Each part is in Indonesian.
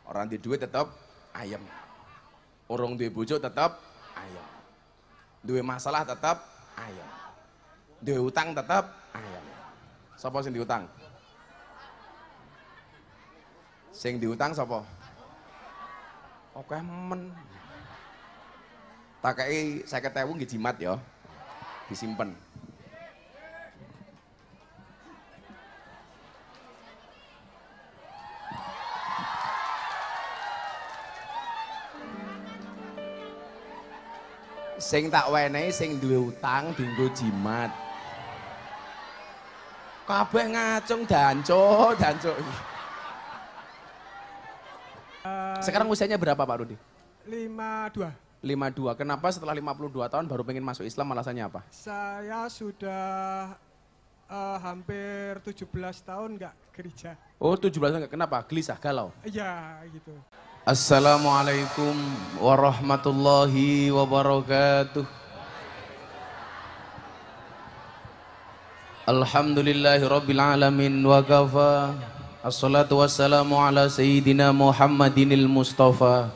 Orang di duit tetap ayem. Orang duwe bojo tetap ayem. Duwe masalah tetap ayem. Duwe utang tetap ayem. Sapa sing diutang? Sing diutang sapa? Oke men. Tak kei 50.000 nggih jimat ya. Disimpen. Sing tak wenehi sing duwe utang dienggo jimat. Kabeh ngacung dancuk. Sekarang usianya berapa Pak Rudi? 52. 52. Kenapa setelah 52 tahun baru pengen masuk Islam, alasannya apa? Saya sudah hampir 17 tahun nggak gereja. Oh 17 tahun, kenapa? Gelisah, galau? Iya gitu. Assalamualaikum warahmatullahi wabarakatuh. Alhamdulillahi rabbil alamin wa kafa. Assalatu wassalamu ala sayyidina Muhammadinil Mustafa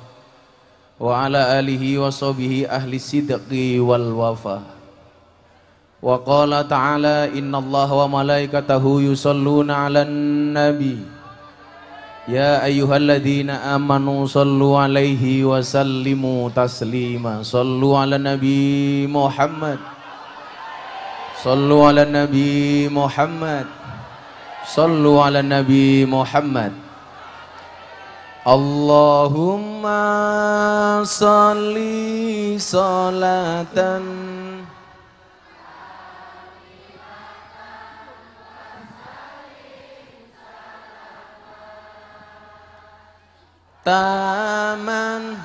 wa ala alihi wa sahbihi ahli sidqi wal wafa. Wa qala ta'ala innallaha wa malaikatahu yusalluna 'alan nabi. Ya ayyuhalladzina amanu sallu 'alaihi wa sallimu taslima. Sallu 'ala nabi Muhammad. Sallu 'ala nabi Muhammad. Sallu 'ala nabi Muhammad. Allahumma salli salatan taman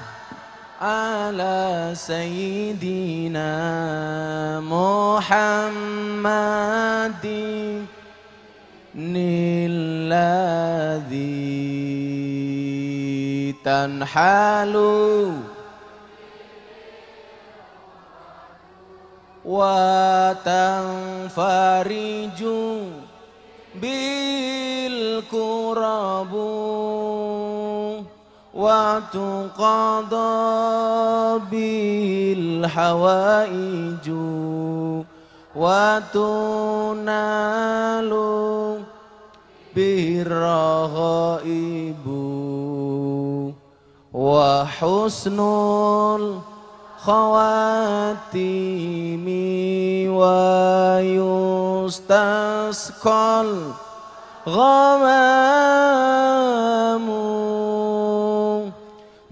ala sayyidina Muhammadin nilladzi tanhalu wa tanfariju bil kurabu wa tuqadha bil hawaiju wa tunalu birrahaibu wa husnul khawatimi wa yustasqal ghamamu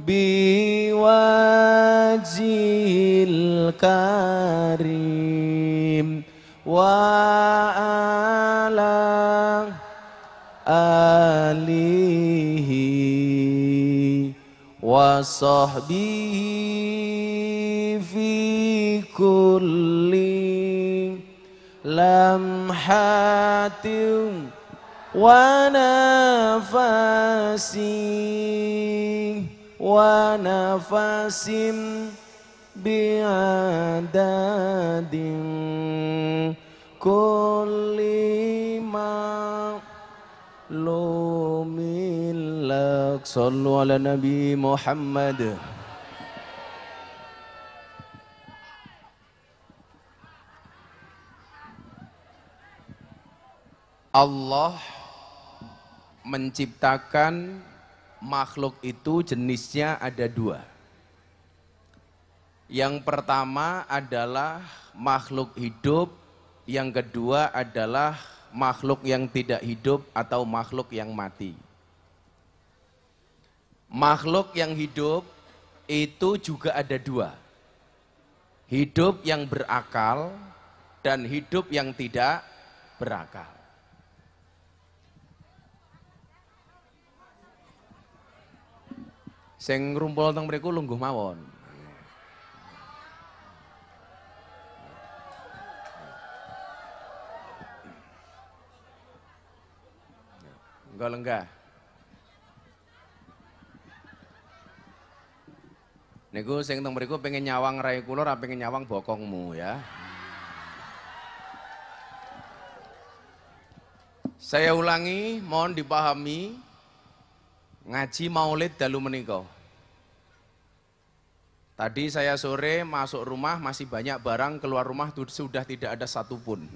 biwajhil karim wa ala alihi wa sahbihi fi kulli lamhatin wa nafasim bi'adadin kulli ma lumilak. Sallu ala nabi Muhammad. Allah menciptakan makhluk itu jenisnya ada dua. Yang pertama adalah makhluk hidup, yang kedua adalah makhluk yang tidak hidup atau makhluk yang mati. Makhluk yang hidup itu juga ada dua. Hidup yang berakal dan hidup yang tidak berakal. Sing ngrumpul teng mriku lungguh mawon. Enggak lenggah. Niku sing teng mriku pengen nyawang rai kula ora pengen nyawang bokongmu ya. Saya ulangi, mohon dipahami. ngaji maulid dalu menika. Tadi saya sore masuk rumah masih banyak barang, keluar rumah sudah tidak ada satupun.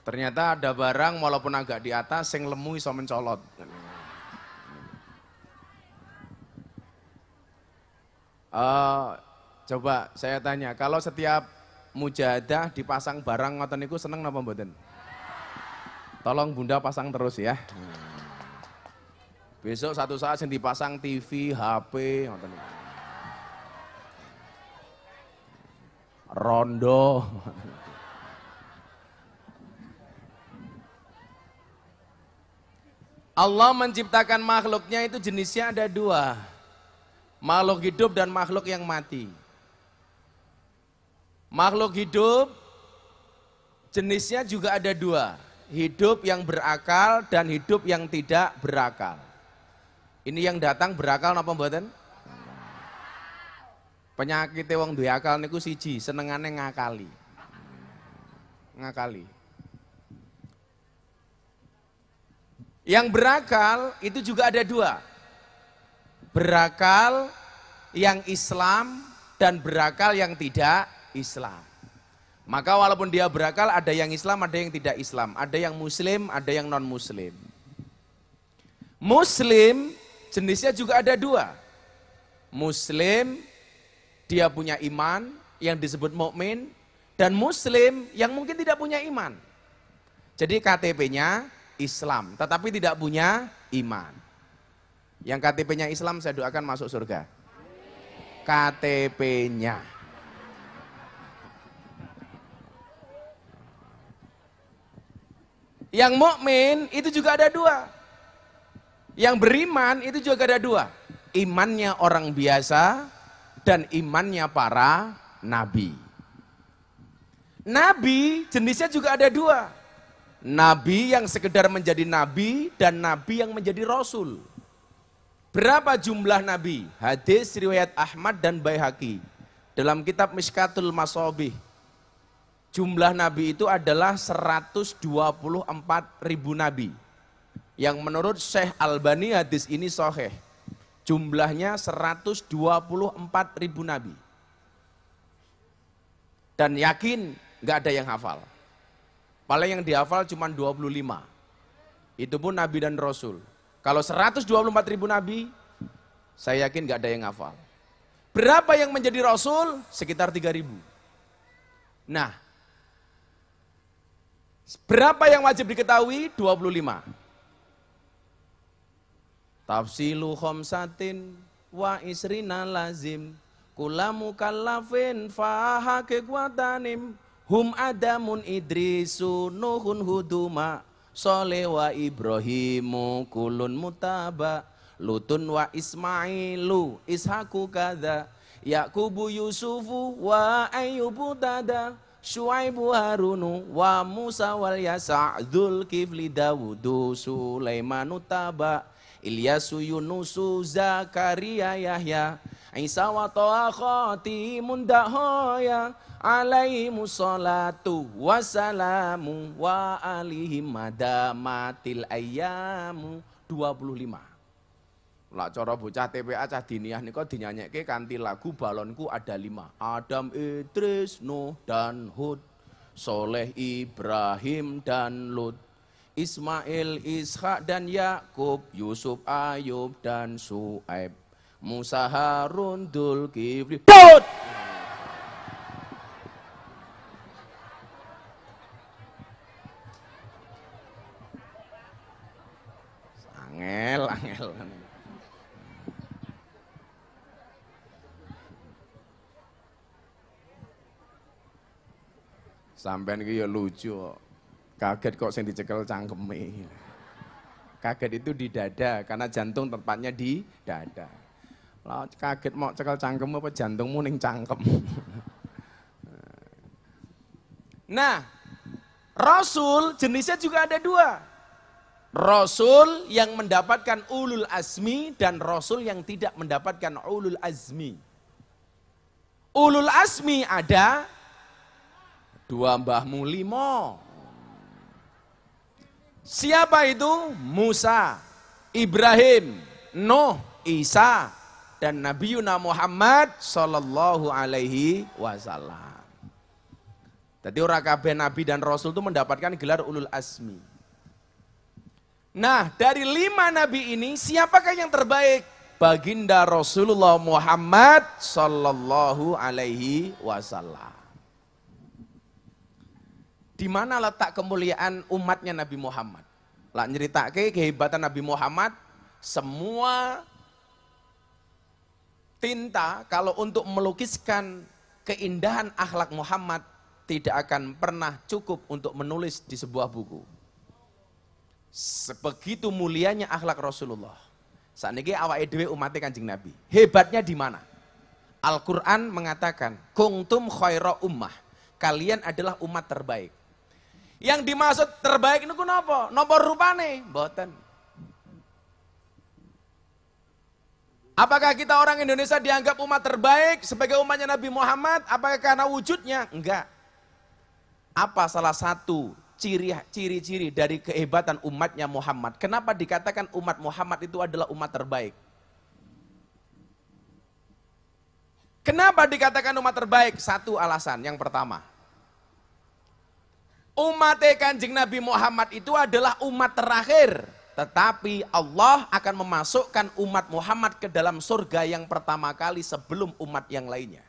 Ternyata ada barang walaupun agak di atas sing lemu iso mencolot. Coba saya tanya, kalau setiap mujahadah dipasang barang ngoten niku seneng napa mboten? Tolong Bunda pasang terus ya. Besok satu saat yang dipasang TV, HP, ngoten niku. Rondo. Allah menciptakan makhluknya itu jenisnya ada dua. Makhluk hidup dan makhluk yang mati. Makhluk hidup jenisnya juga ada dua. Hidup yang berakal dan hidup yang tidak berakal. Ini yang datang berakal napa mboten? Penyakit wong duwe akal niku siji, senengane ngakali. Ngakali. Yang berakal itu juga ada dua. Berakal yang Islam dan berakal yang tidak Islam. Maka walaupun dia berakal ada yang Islam, ada yang tidak Islam. Ada yang Muslim, ada yang non-Muslim. Muslim jenisnya juga ada dua. Muslim dia punya iman yang disebut mukmin, dan Muslim yang mungkin tidak punya iman. Jadi KTP-nya Islam, tetapi tidak punya iman. Yang KTP-nya Islam saya doakan masuk surga. KTP-nya. Yang mukmin itu juga ada dua. Yang beriman itu juga ada dua. Imannya orang biasa dan imannya para nabi. Nabi jenisnya juga ada dua. Nabi yang sekedar menjadi nabi dan nabi yang menjadi rasul. Berapa jumlah nabi? Hadis riwayat Ahmad dan Baihaqi dalam kitab Mishkatul Masabih. Jumlah nabi itu adalah 124.000 nabi. Yang menurut Syekh Albani hadis ini sahih. Jumlahnya 124.000 nabi. Dan yakin nggak ada yang hafal. Paling yang dihafal cuma 25. Itu pun nabi dan rasul. Kalau 124.000 nabi, saya yakin nggak ada yang hafal. Berapa yang menjadi rasul? Sekitar 3.000. Nah, berapa yang wajib diketahui? 25. Tafsilu khamsatin wa isrina lazim kula mukallafin fahake kuatanim hum adamun idrisu nuhun huduma soleh wa ibrahimu kulun mutaba lutun wa ismailu ishaku kada yakubu yusufu wa ayyubu tada syuaibu harunu wa musa wal yasa dzul kifli dawudu sulaimanu taba Ilyasu Yunusu Zakaria Yahya Isa wa to'a khatimun dahoya alaihimu salatu wassalamu wa alihim madamatil ayyamu 25. Lah cara bocah TPA cah diniyah nika dinyanyekke kanthi lagu balonku ada 5. Adam, Idris, Nuh dan Hud, Soleh, Ibrahim dan Lut, Ismail, Ishak dan Yakub, Yusuf, Ayub dan Su'aib, Musa, Harun, Dzulkifli. Put! Angel. Sampean iki ya lucu kok. Kaget kok sing dicekel cangkeme. Kaget itu di dada karena jantung tempatnya di dada. Lah kaget mau cekel cangkem apa jantungmu ning cangkem. Nah, rasul jenisnya juga ada dua. Rasul yang mendapatkan ulul azmi dan rasul yang tidak mendapatkan ulul azmi. Ulul azmi ada 2 mbahmu 5. Siapa itu? Musa, Ibrahim, Nuh, Isa, dan Nabi Yuna Muhammad sallallahu alaihi wasallam. Jadi orang kabeh nabi dan rasul itu mendapatkan gelar ulul azmi. Nah, dari 5 nabi ini siapakah yang terbaik? Baginda Rasulullah Muhammad sallallahu alaihi wasallam. Di mana letak kemuliaan umatnya Nabi Muhammad? Lah nyeritake kehebatan Nabi Muhammad, semua tinta kalau untuk melukiskan keindahan akhlak Muhammad tidak akan pernah cukup untuk menulis di sebuah buku. Sebegitu mulianya akhlak Rasulullah. Saat ini awake dhewe umatnya Kanjeng Nabi. Hebatnya di mana? Al-Quran mengatakan, kuntum khaira ummah. Kalian adalah umat terbaik. Yang dimaksud terbaik itu kenapa? Napa rupane? Mboten. Apakah kita orang Indonesia dianggap umat terbaik sebagai umatnya Nabi Muhammad? Apakah karena wujudnya? Enggak. Apa salah satu ciri-ciri dari kehebatan umatnya Muhammad? Kenapa dikatakan umat Muhammad itu adalah umat terbaik? Kenapa dikatakan umat terbaik? Satu alasan, yang pertama. Umat Kanjeng Nabi Muhammad itu adalah umat terakhir. Tetapi Allah akan memasukkan umat Muhammad ke dalam surga yang pertama kali sebelum umat yang lainnya.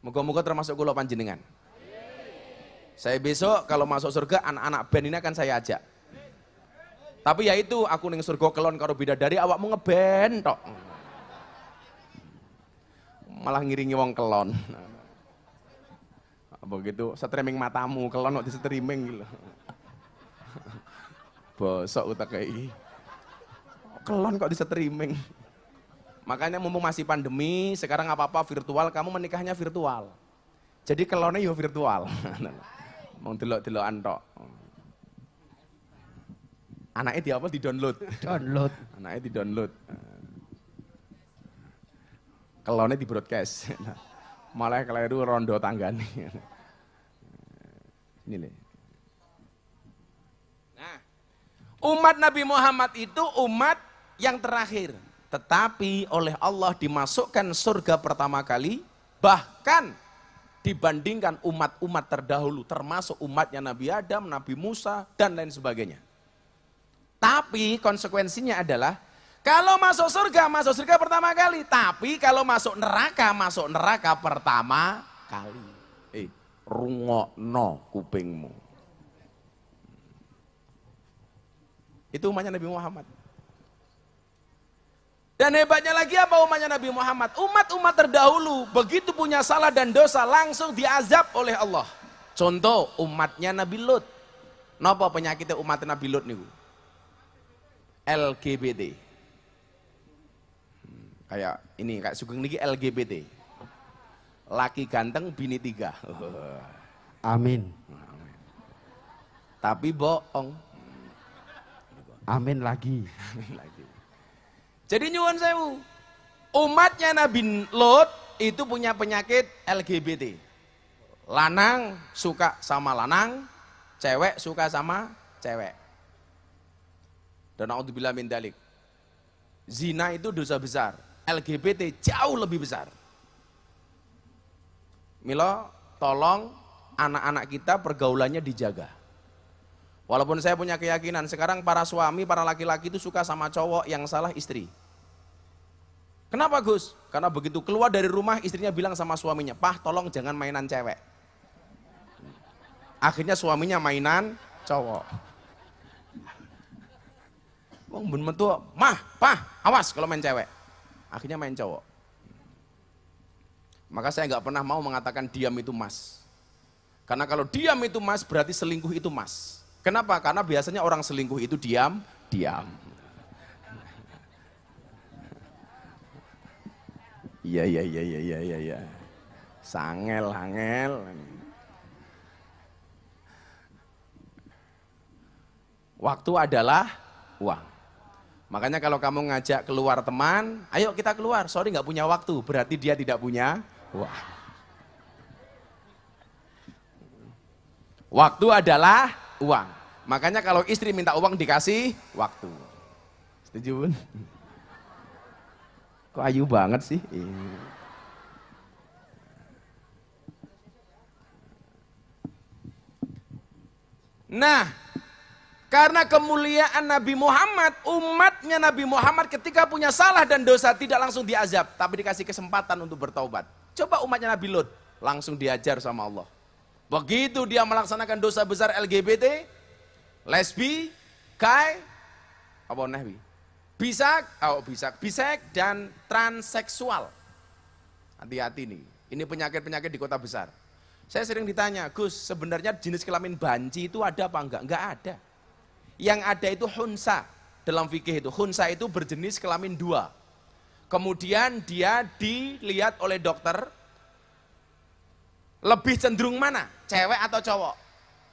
Moga-moga termasuk kula panjenengan. Saya besok kalau masuk surga anak-anak band ini akan saya ajak. Tapi ya itu aku ning surga kelon karo bidadari awakmu ngeband tok. Malah ngiringi wong kelon. Begitu streaming matamu kelon kok di streaming gitu. Bosok utak kayak kelon kok di streaming. Makanya mumpung masih pandemi, sekarang apa-apa virtual, kamu menikahnya virtual. Jadi kelonnya yo virtual. Mau delok-delokan tok. Anaknya di apa? Di-download. Download. Anaknya di-download. Kelonnya di-broadcast. Malah keliru rondo tanggane. Ini nih. Nah, umat Nabi Muhammad itu umat yang terakhir. Tetapi oleh Allah dimasukkan surga pertama kali, bahkan dibandingkan umat-umat terdahulu, termasuk umatnya Nabi Adam, Nabi Musa, dan lain sebagainya. Tapi konsekuensinya adalah, kalau masuk surga pertama kali. Tapi kalau masuk neraka pertama kali. Rungokno kupingmu. Itu umatnya Nabi Muhammad. Dan hebatnya lagi apa umatnya Nabi Muhammad? Umat-umat terdahulu begitu punya salah dan dosa langsung diazab oleh Allah. Contoh umatnya Nabi Lut. Napa penyakitnya umat Nabi Lut niku? LGBT. Kayak ini, kayak Sugeng niki LGBT. Laki ganteng, bini 3. Amin. Tapi bohong. Amin lagi. Jadi nyuwun sewu. Umatnya Nabi Lot itu punya penyakit LGBT. Lanang suka sama lanang, cewek suka sama cewek. Dan naudzubillah min dalik. Zina itu dosa besar. LGBT jauh lebih besar. Milo, tolong anak-anak kita pergaulannya dijaga. Walaupun saya punya keyakinan sekarang para suami, para laki-laki itu suka sama cowok, yang salah istri. Kenapa Gus? Karena begitu keluar dari rumah istrinya bilang sama suaminya, "Pah, tolong jangan mainan cewek." Akhirnya suaminya mainan cowok. Wong ben metu, "Mah, Pah, awas kalau main cewek." Akhirnya main cowok. Maka saya nggak pernah mau mengatakan diam itu mas. Karena kalau diam itu mas berarti selingkuh itu mas. Kenapa? Karena biasanya orang selingkuh itu diam. Iya. Sangel. Waktu adalah uang. Makanya kalau kamu ngajak keluar teman, ayo kita keluar, sorry nggak punya waktu, berarti dia tidak punya uang. Waktu adalah uang. Makanya kalau istri minta uang dikasih waktu. Setuju Bun? Kok ayu banget sih? Nah, karena kemuliaan Nabi Muhammad, umatnya Nabi Muhammad ketika punya salah dan dosa tidak langsung diazab, tapi dikasih kesempatan untuk bertaubat. Coba umatnya Nabi Lut, langsung diajar sama Allah. Begitu dia melaksanakan dosa besar LGBT, lesbi, gay, apa nahwi? Bisek dan transseksual. Hati-hati nih, ini penyakit-penyakit di kota besar. Saya sering ditanya, Gus, sebenarnya jenis kelamin banci itu ada apa enggak? Enggak ada. Yang ada itu hunsa, dalam fikih itu. Hunsa itu berjenis kelamin dua. Kemudian dia dilihat oleh dokter, lebih cenderung mana? Cewek atau cowok?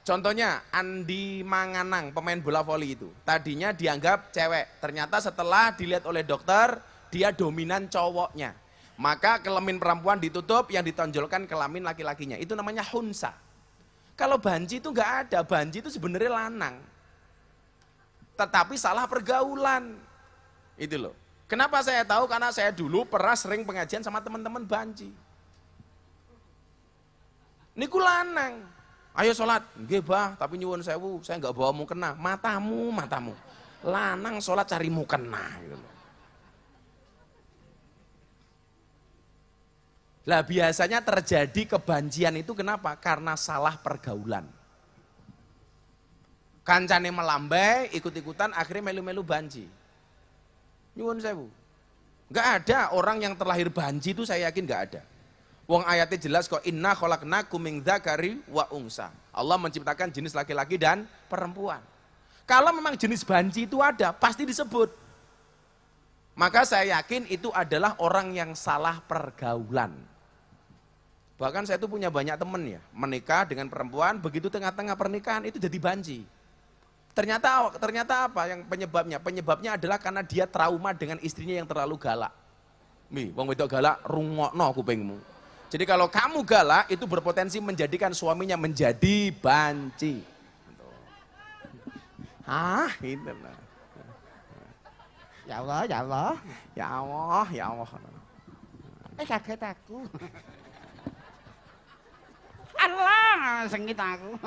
Contohnya Andi Manganang, pemain bola voli itu. Tadinya dianggap cewek, ternyata setelah dilihat oleh dokter, dia dominan cowoknya. Maka kelamin perempuan ditutup, yang ditonjolkan kelamin laki-lakinya. Itu namanya hunsa. Kalau banci itu enggak ada, banci itu sebenarnya lanang. Tetapi salah pergaulan. Itu loh. Kenapa saya tahu? Karena saya dulu pernah sering pengajian sama teman-teman banci. Niku lanang. Ayo sholat. Nggih bah, tapi nyuwun sewu, saya enggak bawa mukena. Matamu. Lanang sholat cari mukena gitu loh. Lah biasanya terjadi kebancian itu kenapa? Karena salah pergaulan. Kancane melambai, ikut-ikutan, akhirnya melu-melu banci. Nyuwun sewu. Enggak ada orang yang terlahir banci itu, saya yakin enggak ada. Wong ayatnya jelas kok, inna khalaqnakum min dzakari wa unsa. Allah menciptakan jenis laki-laki dan perempuan. Kalau memang jenis banci itu ada, pasti disebut. Maka saya yakin itu adalah orang yang salah pergaulan. Bahkan saya itu punya banyak teman ya, menikah dengan perempuan, begitu tengah-tengah pernikahan itu jadi banci. Ternyata apa yang penyebabnya? Penyebabnya adalah karena dia trauma dengan istrinya yang terlalu galak. Wong wedok galak, rungokno kupingmu. Jadi kalau kamu galak, itu berpotensi menjadikan suaminya menjadi banci. Gitu lah. Ya Allah, ya Allah. Ya Allah, ya Allah. Kaget aku. Allah, sengit aku.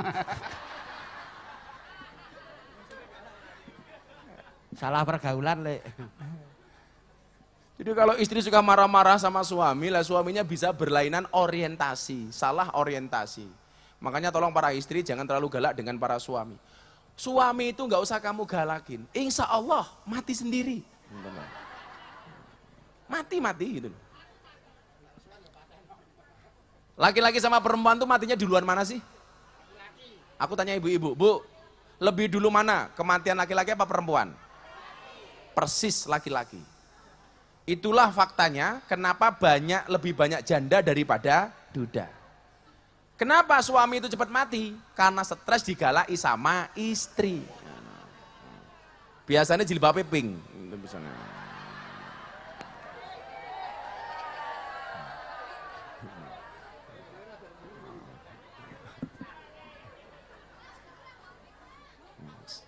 Salah pergaulan, Le. Jadi kalau istri suka marah-marah sama suami, lah suaminya bisa berlainan orientasi, salah orientasi. Makanya tolong para istri jangan terlalu galak dengan para suami. Suami itu nggak usah kamu galakin, insya Allah mati sendiri. Mati gitu. Laki-laki sama perempuan tuh matinya duluan mana sih? Aku tanya ibu-ibu, Bu, lebih dulu mana? Kematian laki-laki apa perempuan? Persis laki-laki. Itulah faktanya kenapa lebih banyak janda daripada duda. Kenapa suami itu cepat mati? Karena stres digalai sama istri. Biasanya jilbabnya pink.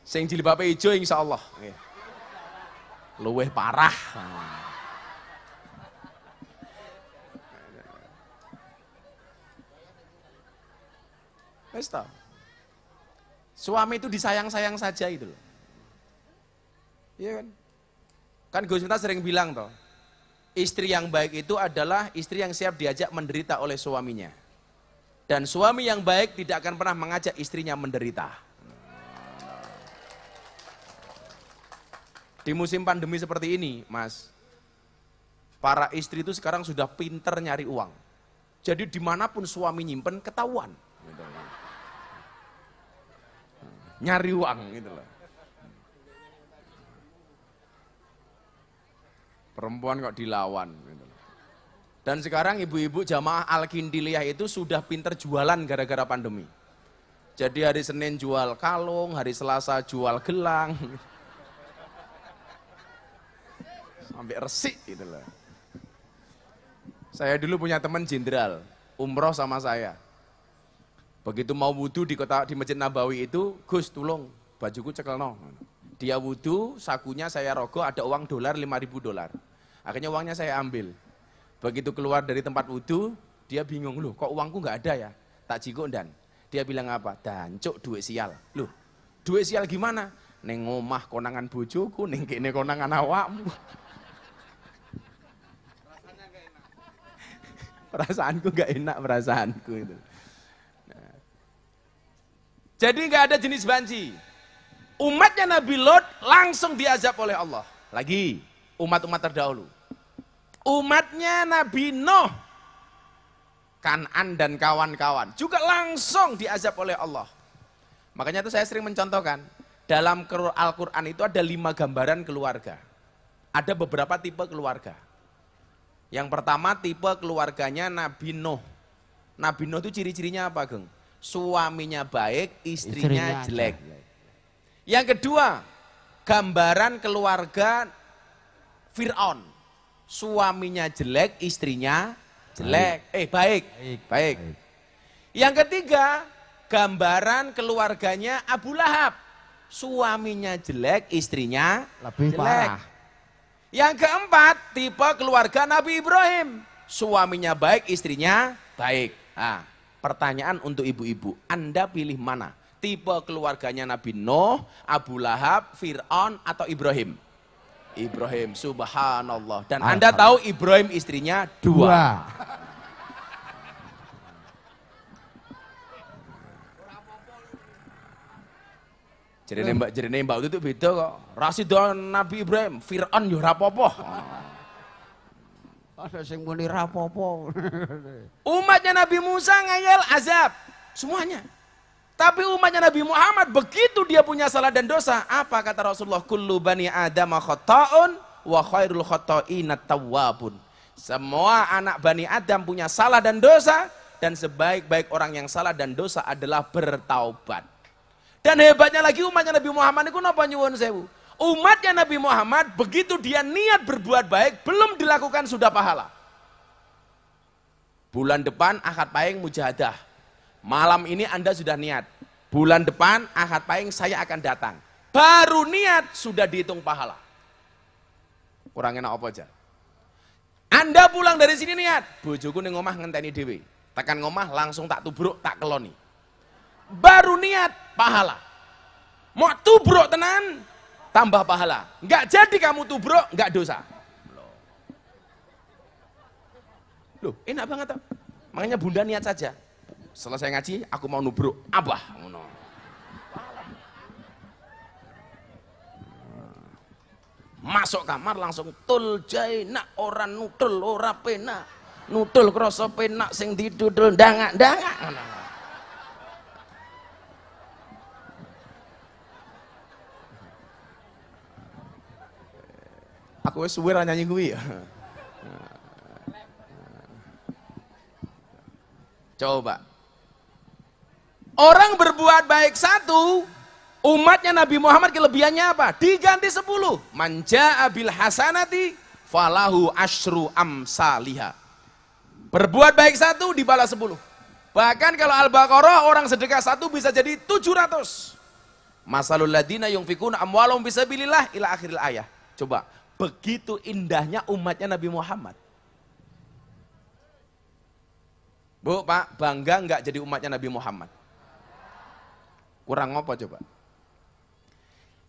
Sing jilbabe ijo insyaallah. Luweh parah. Wes ta. Suami itu disayang-sayang saja itu loh. Iya kan? Kan Gus Miftah sering bilang toh, istri yang baik itu adalah istri yang siap diajak menderita oleh suaminya. Dan suami yang baik tidak akan pernah mengajak istrinya menderita. Di musim pandemi seperti ini, Mas, para istri itu sekarang sudah pinter nyari uang. Jadi dimanapun suami nyimpen, ketahuan. Gitu loh. Nyari uang gitu loh. Perempuan kok dilawan gitu loh. Dan sekarang ibu-ibu jamaah Al-Kindiliyah itu sudah pinter jualan gara-gara pandemi. Jadi hari Senin jual kalung, hari Selasa jual gelang. Sampai resik gitu loh. Saya dulu punya teman jenderal, umroh sama saya. Begitu mau wudhu di Masjid Nabawi itu, Gus tolong bajuku cekelno. Dia wudu, sakunya saya rogoh, ada uang $5.000. Akhirnya uangnya saya ambil. Begitu keluar dari tempat wudu, dia bingung, loh kok uangku nggak ada ya? Tak jiko dan. Dia bilang apa? Dancuk duit sial. Loh, duit sial gimana? Neng omah konangan bojoku, neng kene konangan awakmu. Perasaanku nggak enak, perasaanku itu. Nah. Jadi nggak ada jenis banci. Umatnya Nabi Lot langsung diazab oleh Allah. Lagi, umat-umat terdahulu. Umatnya Nabi Nuh, Kan'an dan kawan-kawan juga langsung diazab oleh Allah. Makanya itu saya sering mencontohkan, dalam Al-Quran itu ada 5 gambaran keluarga. Ada beberapa tipe keluarga. Yang pertama tipe keluarganya Nabi Nuh. Nabi Nuh itu ciri-cirinya apa, Geng? Suaminya baik, istrinya jelek. Yang kedua, gambaran keluarga Fir'aun. Suaminya jelek, istrinya jelek. Baik. Yang ketiga, gambaran keluarganya Abu Lahab. Suaminya jelek, istrinya lebih jelek. parah. Yang keempat, tipe keluarga Nabi Ibrahim. Suaminya baik, istrinya baik. Nah, pertanyaan untuk ibu-ibu, Anda pilih mana? Tipe keluarganya Nabi Nuh, Abu Lahab, Fir'aun, atau Ibrahim? Ibrahim, subhanallah. Dan Anda tahu Ibrahim istrinya 2. Jadi mbak itu beda kok. Rasidon Nabi Ibrahim, Fir'aun yo rapopo. Ada sing muni rapopo. Umatnya Nabi Musa ngayal azab, semuanya. Tapi umatnya Nabi Muhammad begitu dia punya salah dan dosa, apa kata Rasulullah? Kullu bani Adam khata'un wa khairul khata'inat tawwabun. Semua anak Bani Adam punya salah dan dosa, dan sebaik-baik orang yang salah dan dosa adalah bertaubat. Dan hebatnya lagi umatnya Nabi Muhammad itu napa nyuwun sewu? Umatnya Nabi Muhammad begitu dia niat berbuat baik, belum dilakukan sudah pahala. Bulan depan Ahad Pahing mujahadah. Malam ini Anda sudah niat. Bulan depan Ahad Pahing saya akan datang. Baru niat sudah dihitung pahala. Kurang enak apa aja? Anda pulang dari sini niat, bojoku ning omah ngenteni dhewe. Tekan ngomah langsung tak tubruk, tak keloni. Baru niat pahala. Mau tubruk tenan, tambah pahala. Enggak jadi kamu tubruk, enggak dosa. Loh, enak banget toh. Makanya Bunda niat saja. Selesai ngaji, aku mau nubruk. Abah, ngono. Masuk kamar langsung tul jaina ora nutul ora penak. Nutul krasa penak sing didudul ndangak-ndangak ngono. Aku wis suwe ra nyanyi kuwi ya. Coba. Orang berbuat baik 1, umatnya Nabi Muhammad kelebihannya apa? Diganti 10. Manja abil hasanati falahu asyru amsaliha. Berbuat baik 1 dibalas 10. Bahkan kalau Al-Baqarah orang sedekah 1 bisa jadi 700. Masalul ladina yunfikuna amwalahum fisabilillah ila akhiril ayah. Coba, begitu indahnya umatnya Nabi Muhammad. Bu, Pak, bangga enggak jadi umatnya Nabi Muhammad? Kurang apa coba?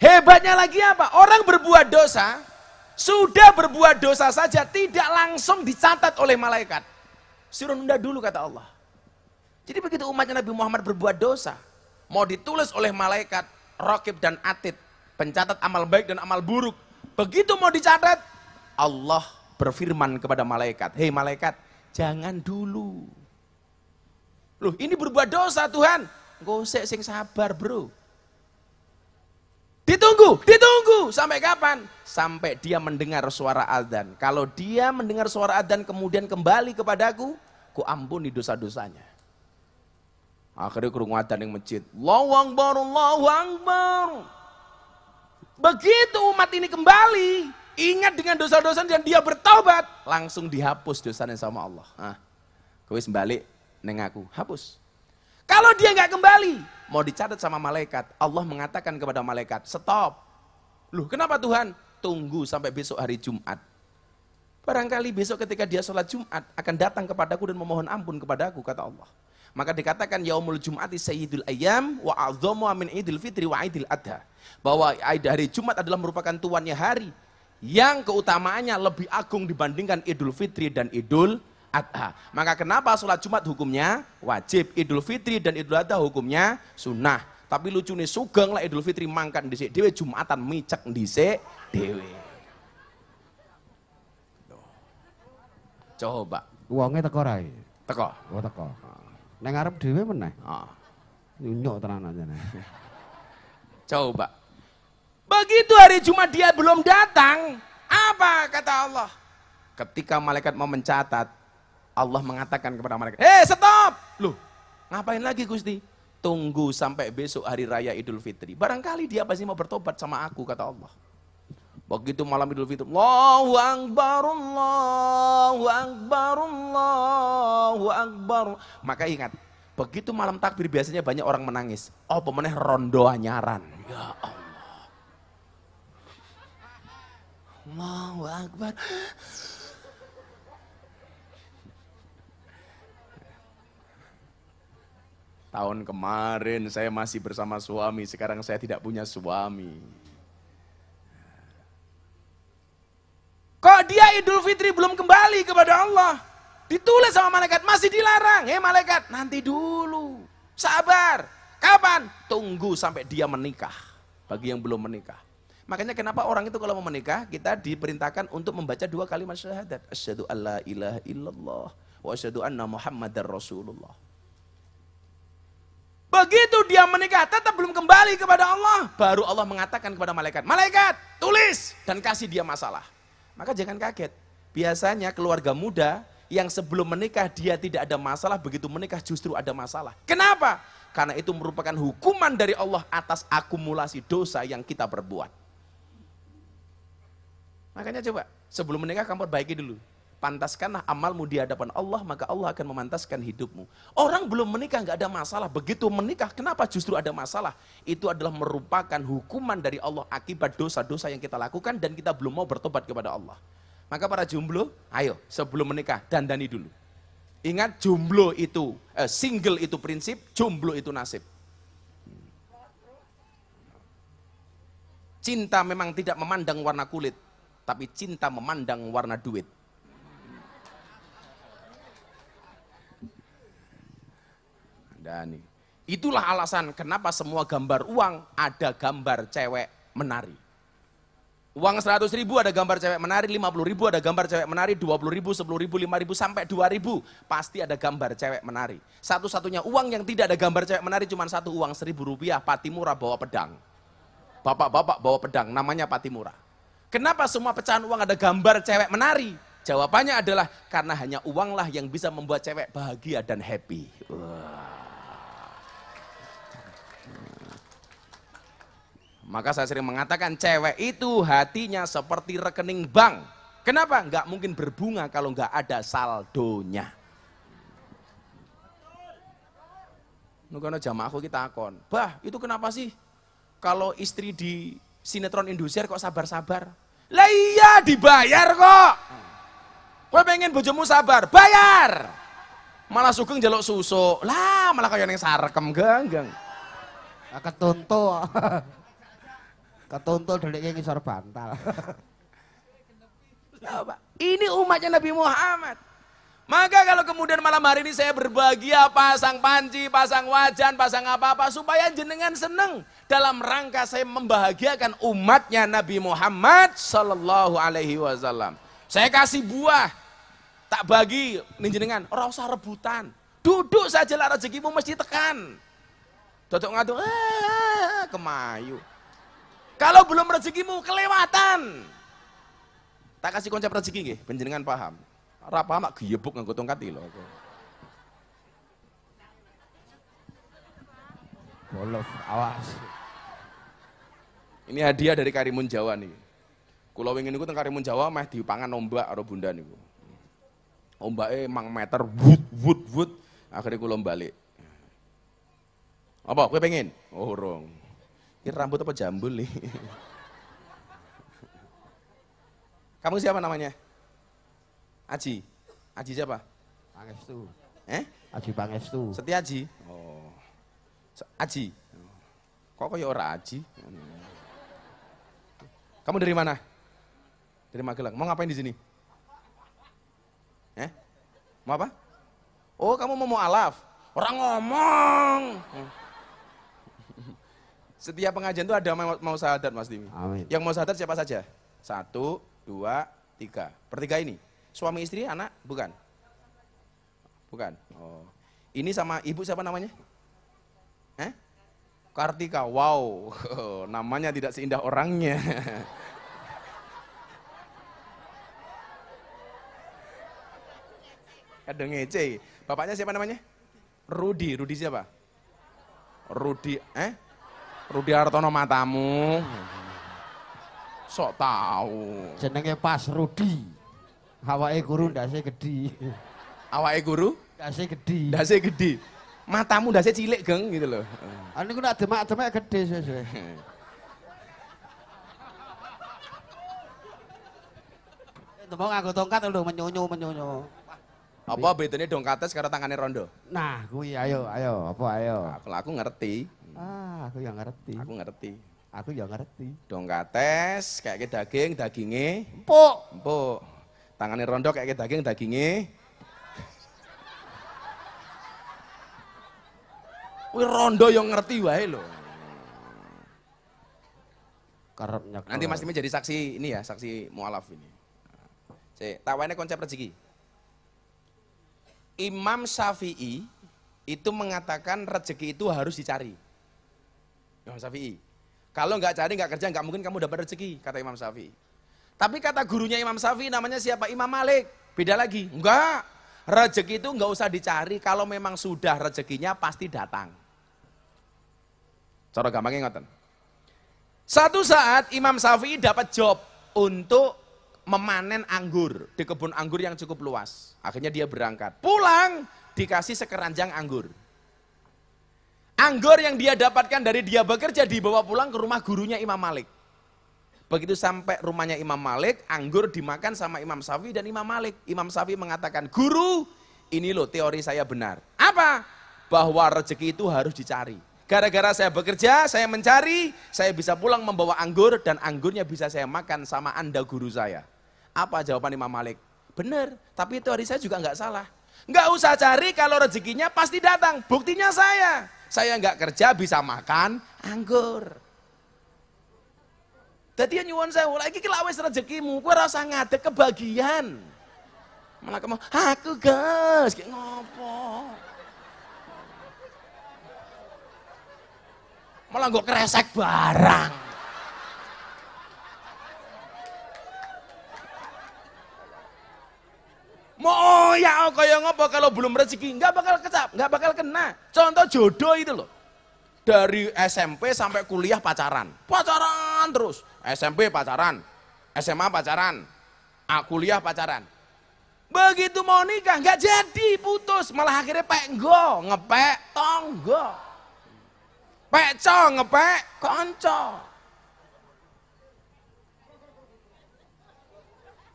Hebatnya lagi apa? Orang berbuat dosa, sudah berbuat dosa saja tidak langsung dicatat oleh malaikat. Suruh nunda dulu kata Allah. Jadi begitu umatnya Nabi Muhammad berbuat dosa, mau ditulis oleh malaikat, Raqib dan Atid, pencatat amal baik dan amal buruk. Begitu mau dicatat, Allah berfirman kepada malaikat, hei malaikat, jangan dulu. Loh, ini berbuat dosa Tuhan. Gosek sing sabar bro. Ditunggu. Sampai kapan? Sampai dia mendengar suara adzan. Kalau dia mendengar suara adzan kemudian kembali kepadaku, ku ampuni dosa-dosanya. Akhirnya krungu adzan yang masjid. Allahu Akbar, Allahu Akbar. Begitu umat ini kembali, ingat dengan dosa-dosa dan dia bertaubat, langsung dihapus dosanya sama Allah. Kowe wis balik neng aku, hapus. Kalau dia nggak kembali, mau dicatat sama malaikat. Allah mengatakan kepada malaikat, stop. Loh, kenapa Tuhan? Tunggu sampai besok hari Jumat. Barangkali besok ketika dia sholat Jumat akan datang kepadaku dan memohon ampun kepadaku, kata Allah. Maka dikatakan yaumul Jum'ati sayyidul ayyam wa a'dhamu min idil fitri wa idil adha. Bahwa hari Jumat adalah merupakan tuannya hari yang keutamaannya lebih agung dibandingkan Idul Fitri dan Idul Adha. Maka kenapa sholat Jumat hukumnya wajib, Idul Fitri dan Idul Adha hukumnya sunnah. Tapi lucu nih, sugeng lah Idul Fitri mangkat dhisik dhewe, Jumatan micek dhisik dhewe. Coba. Uangnya teko rai. Teko. Oh teko. Neng arep dhewe meneh. Oh. Nyok tenan aja nih. Coba. Begitu hari Jumat dia belum datang, apa kata Allah? Ketika malaikat mau mencatat, Allah mengatakan kepada malaikat, stop! Loh, ngapain lagi Gusti? Tunggu sampai besok hari raya Idul Fitri. Barangkali dia pasti mau bertobat sama aku, kata Allah. Begitu malam Idul Fitri, Allahu Akbar, Allahu Akbar, Allahu Akbar. Maka ingat, begitu malam takbir biasanya banyak orang menangis. Oh, pemenang rondo anyaran. Ya Allah. Allahu Akbar. Tahun kemarin saya masih bersama suami, sekarang saya tidak punya suami. Kok dia Idul Fitri belum kembali kepada Allah? Ditulis sama malaikat, masih dilarang. Malaikat, nanti dulu. Sabar. Kapan? Tunggu sampai dia menikah. Bagi yang belum menikah. Makanya kenapa orang itu kalau mau menikah, kita diperintahkan untuk membaca 2 kalimat syahadat. Asyhadu alla ilaha illallah wa asyhadu anna Muhammadar Rasulullah. Begitu dia menikah, tetap belum kembali kepada Allah. Baru Allah mengatakan kepada malaikat, malaikat, tulis dan kasih dia masalah. Maka jangan kaget. Biasanya keluarga muda yang sebelum menikah dia tidak ada masalah, begitu menikah justru ada masalah. Kenapa? Karena itu merupakan hukuman dari Allah atas akumulasi dosa yang kita perbuat. Makanya coba, sebelum menikah kamu perbaiki dulu. Pantaskanlah amalmu di hadapan Allah, maka Allah akan memantaskan hidupmu. Orang belum menikah nggak ada masalah, begitu menikah kenapa justru ada masalah? Itu adalah merupakan hukuman dari Allah akibat dosa-dosa yang kita lakukan dan kita belum mau bertobat kepada Allah. Maka para jomblo, ayo sebelum menikah dandani dulu. Ingat jomblo itu, single itu prinsip, jomblo itu nasib. Cinta memang tidak memandang warna kulit, tapi cinta memandang warna duit. Dan itulah alasan kenapa semua gambar uang ada gambar cewek menari. Uang 100.000 ada gambar cewek menari, 50.000 ada gambar cewek menari, 20.000, 10.000, 5.000 sampai 2.000 pasti ada gambar cewek menari. Satu-satunya uang yang tidak ada gambar cewek menari cuma satu, uang Rp1.000, Patimura bawa pedang. Bapak-bapak bawa pedang, namanya Patimura. Kenapa semua pecahan uang ada gambar cewek menari? Jawabannya adalah karena hanya uanglah yang bisa membuat cewek bahagia dan happy. Maka saya sering mengatakan cewek itu hatinya seperti rekening bank. Kenapa? Nggak mungkin berbunga kalau nggak ada saldonya. Nukono jamaahku kita akon, bah itu kenapa sih kalau istri di sinetron Indosiar kok sabar-sabar? Lah iya dibayar kok. Kowe pengen bojomu sabar, bayar. Malah sugeng njaluk susu. Lah malah kaya ning sarkem ganggang. Ketuntu. Ketuntu deliknya ngisor bantal. Ini umatnya Nabi Muhammad. Maka kalau kemudian malam hari ini saya berbahagia, pasang panci, pasang wajan, pasang apa-apa supaya jenengan seneng dalam rangka saya membahagiakan umatnya Nabi Muhammad sallallahu alaihi wasallam. Saya kasih buah, tak bagi ning jenengan, ora usah rebutan. Duduk saja lah rezekimu mesti tekan. Dodok ngatur kemayu. Kalau belum rezekimu kelewatan. Tak kasih konsep rezeki nggih, panjenengan paham. Ora paham mak giyebuk nganggo tongkat iki lho. Bolof, awas. Ini hadiah dari Karimun Jawa nih. Kula wingi niku teng Karimun Jawa meh dipangan ombak karo bunda niku. Ombake mang meter wut. Akhirnya kula balik. Apa? Kowe pengen? Oh, urung. Ini rambut apa jambul nih? Kamu siapa namanya? Aji. Aji siapa? Pangestu. Aji Pangestu. Setiaji. Oh. Aji. Kok kayak ora Aji? Kamu dari mana? Dari Magelang. Mau ngapain di sini? Mau apa? Oh, kamu mau mualaf. Orang ngomong. Setiap pengajian itu ada mau syahadat, Mas Dimi. Amin. Yang mau syahadat siapa saja? 1, 2, 3. Bertiga ini. Suami istri, anak? Bukan. Bukan. Oh. Ini sama ibu siapa namanya? Kartika. Wow. Namanya tidak seindah orangnya. Kadang ngece. Bapaknya siapa namanya? Rudi. Rudi siapa? Rudi, Rudi Hartono matamu. Sok tahu. Jenenge pas Rudi. Awake guru ndase gedhi. Awake guru? Ndase gedhi. Ndase gede. Matamu ndase cilik, Geng, gitu loh. Niku nek demak-demak gedhe suwe-suwe. Tembok nganggo tongkat lho menyonyo. Apa bedanya dongkates karo tangane rondo? Nah, kuwi ayo, apa ayo? Aku ngerti. Aku yang ngerti. Aku ngerti. Aku yang ngerti. Dongkates kayak daging, dagingnya Empuk. empuk. Tangane rondo kayak daging, dagingnya kuwi rondo yang ngerti wae lho. Karep nyekel. Nanti Mas Timi jadi saksi ini ya, saksi mualaf ini. Tawane konsep rezeki. Imam Syafi'i itu mengatakan rezeki itu harus dicari. Imam Syafi'i. Kalau nggak cari, nggak kerja, nggak mungkin kamu dapat rezeki, kata Imam Syafi'i. Tapi kata gurunya Imam Syafi'i namanya siapa? Imam Malik. Beda lagi. Enggak. Rezeki itu nggak usah dicari, kalau memang sudah rezekinya pasti datang. Cara gampangnya ngoten. Satu saat Imam Syafi'i dapat job untuk memanen anggur di kebun anggur yang cukup luas. Akhirnya dia berangkat. Pulang dikasih sekeranjang anggur. Anggur yang dia dapatkan dari dia bekerja dibawa pulang ke rumah gurunya Imam Malik. Begitu sampai rumahnya Imam Malik, anggur dimakan sama Imam Syafi'i dan Imam Malik. Imam Syafi'i mengatakan, "Guru, ini loh teori saya benar." Apa? Bahwa rezeki itu harus dicari. Gara-gara saya bekerja, saya mencari, saya bisa pulang membawa anggur dan anggurnya bisa saya makan sama Anda guru saya. Apa jawaban Imam Malik? Benar, tapi teori saya juga nggak salah. Nggak usah cari, kalau rezekinya pasti datang. Buktinya saya nggak kerja bisa makan anggur. Jadi nyuwun sewu, lagi kalau wis rezekimu, kowe rasa ngadeg kebagian. Malah kamu, aku gas, kayak ngopo. Malah gue kresek barang. Mau ya kayak ngopo kalau belum rezeki, nggak bakal kecap, nggak bakal kena. Contoh jodoh itu loh. Dari SMP sampai kuliah pacaran terus. SMP pacaran, SMA pacaran, kuliah pacaran. Begitu mau nikah nggak jadi, putus, malah akhirnya pekgo, ngepek tonggo, pekco ngepek konco,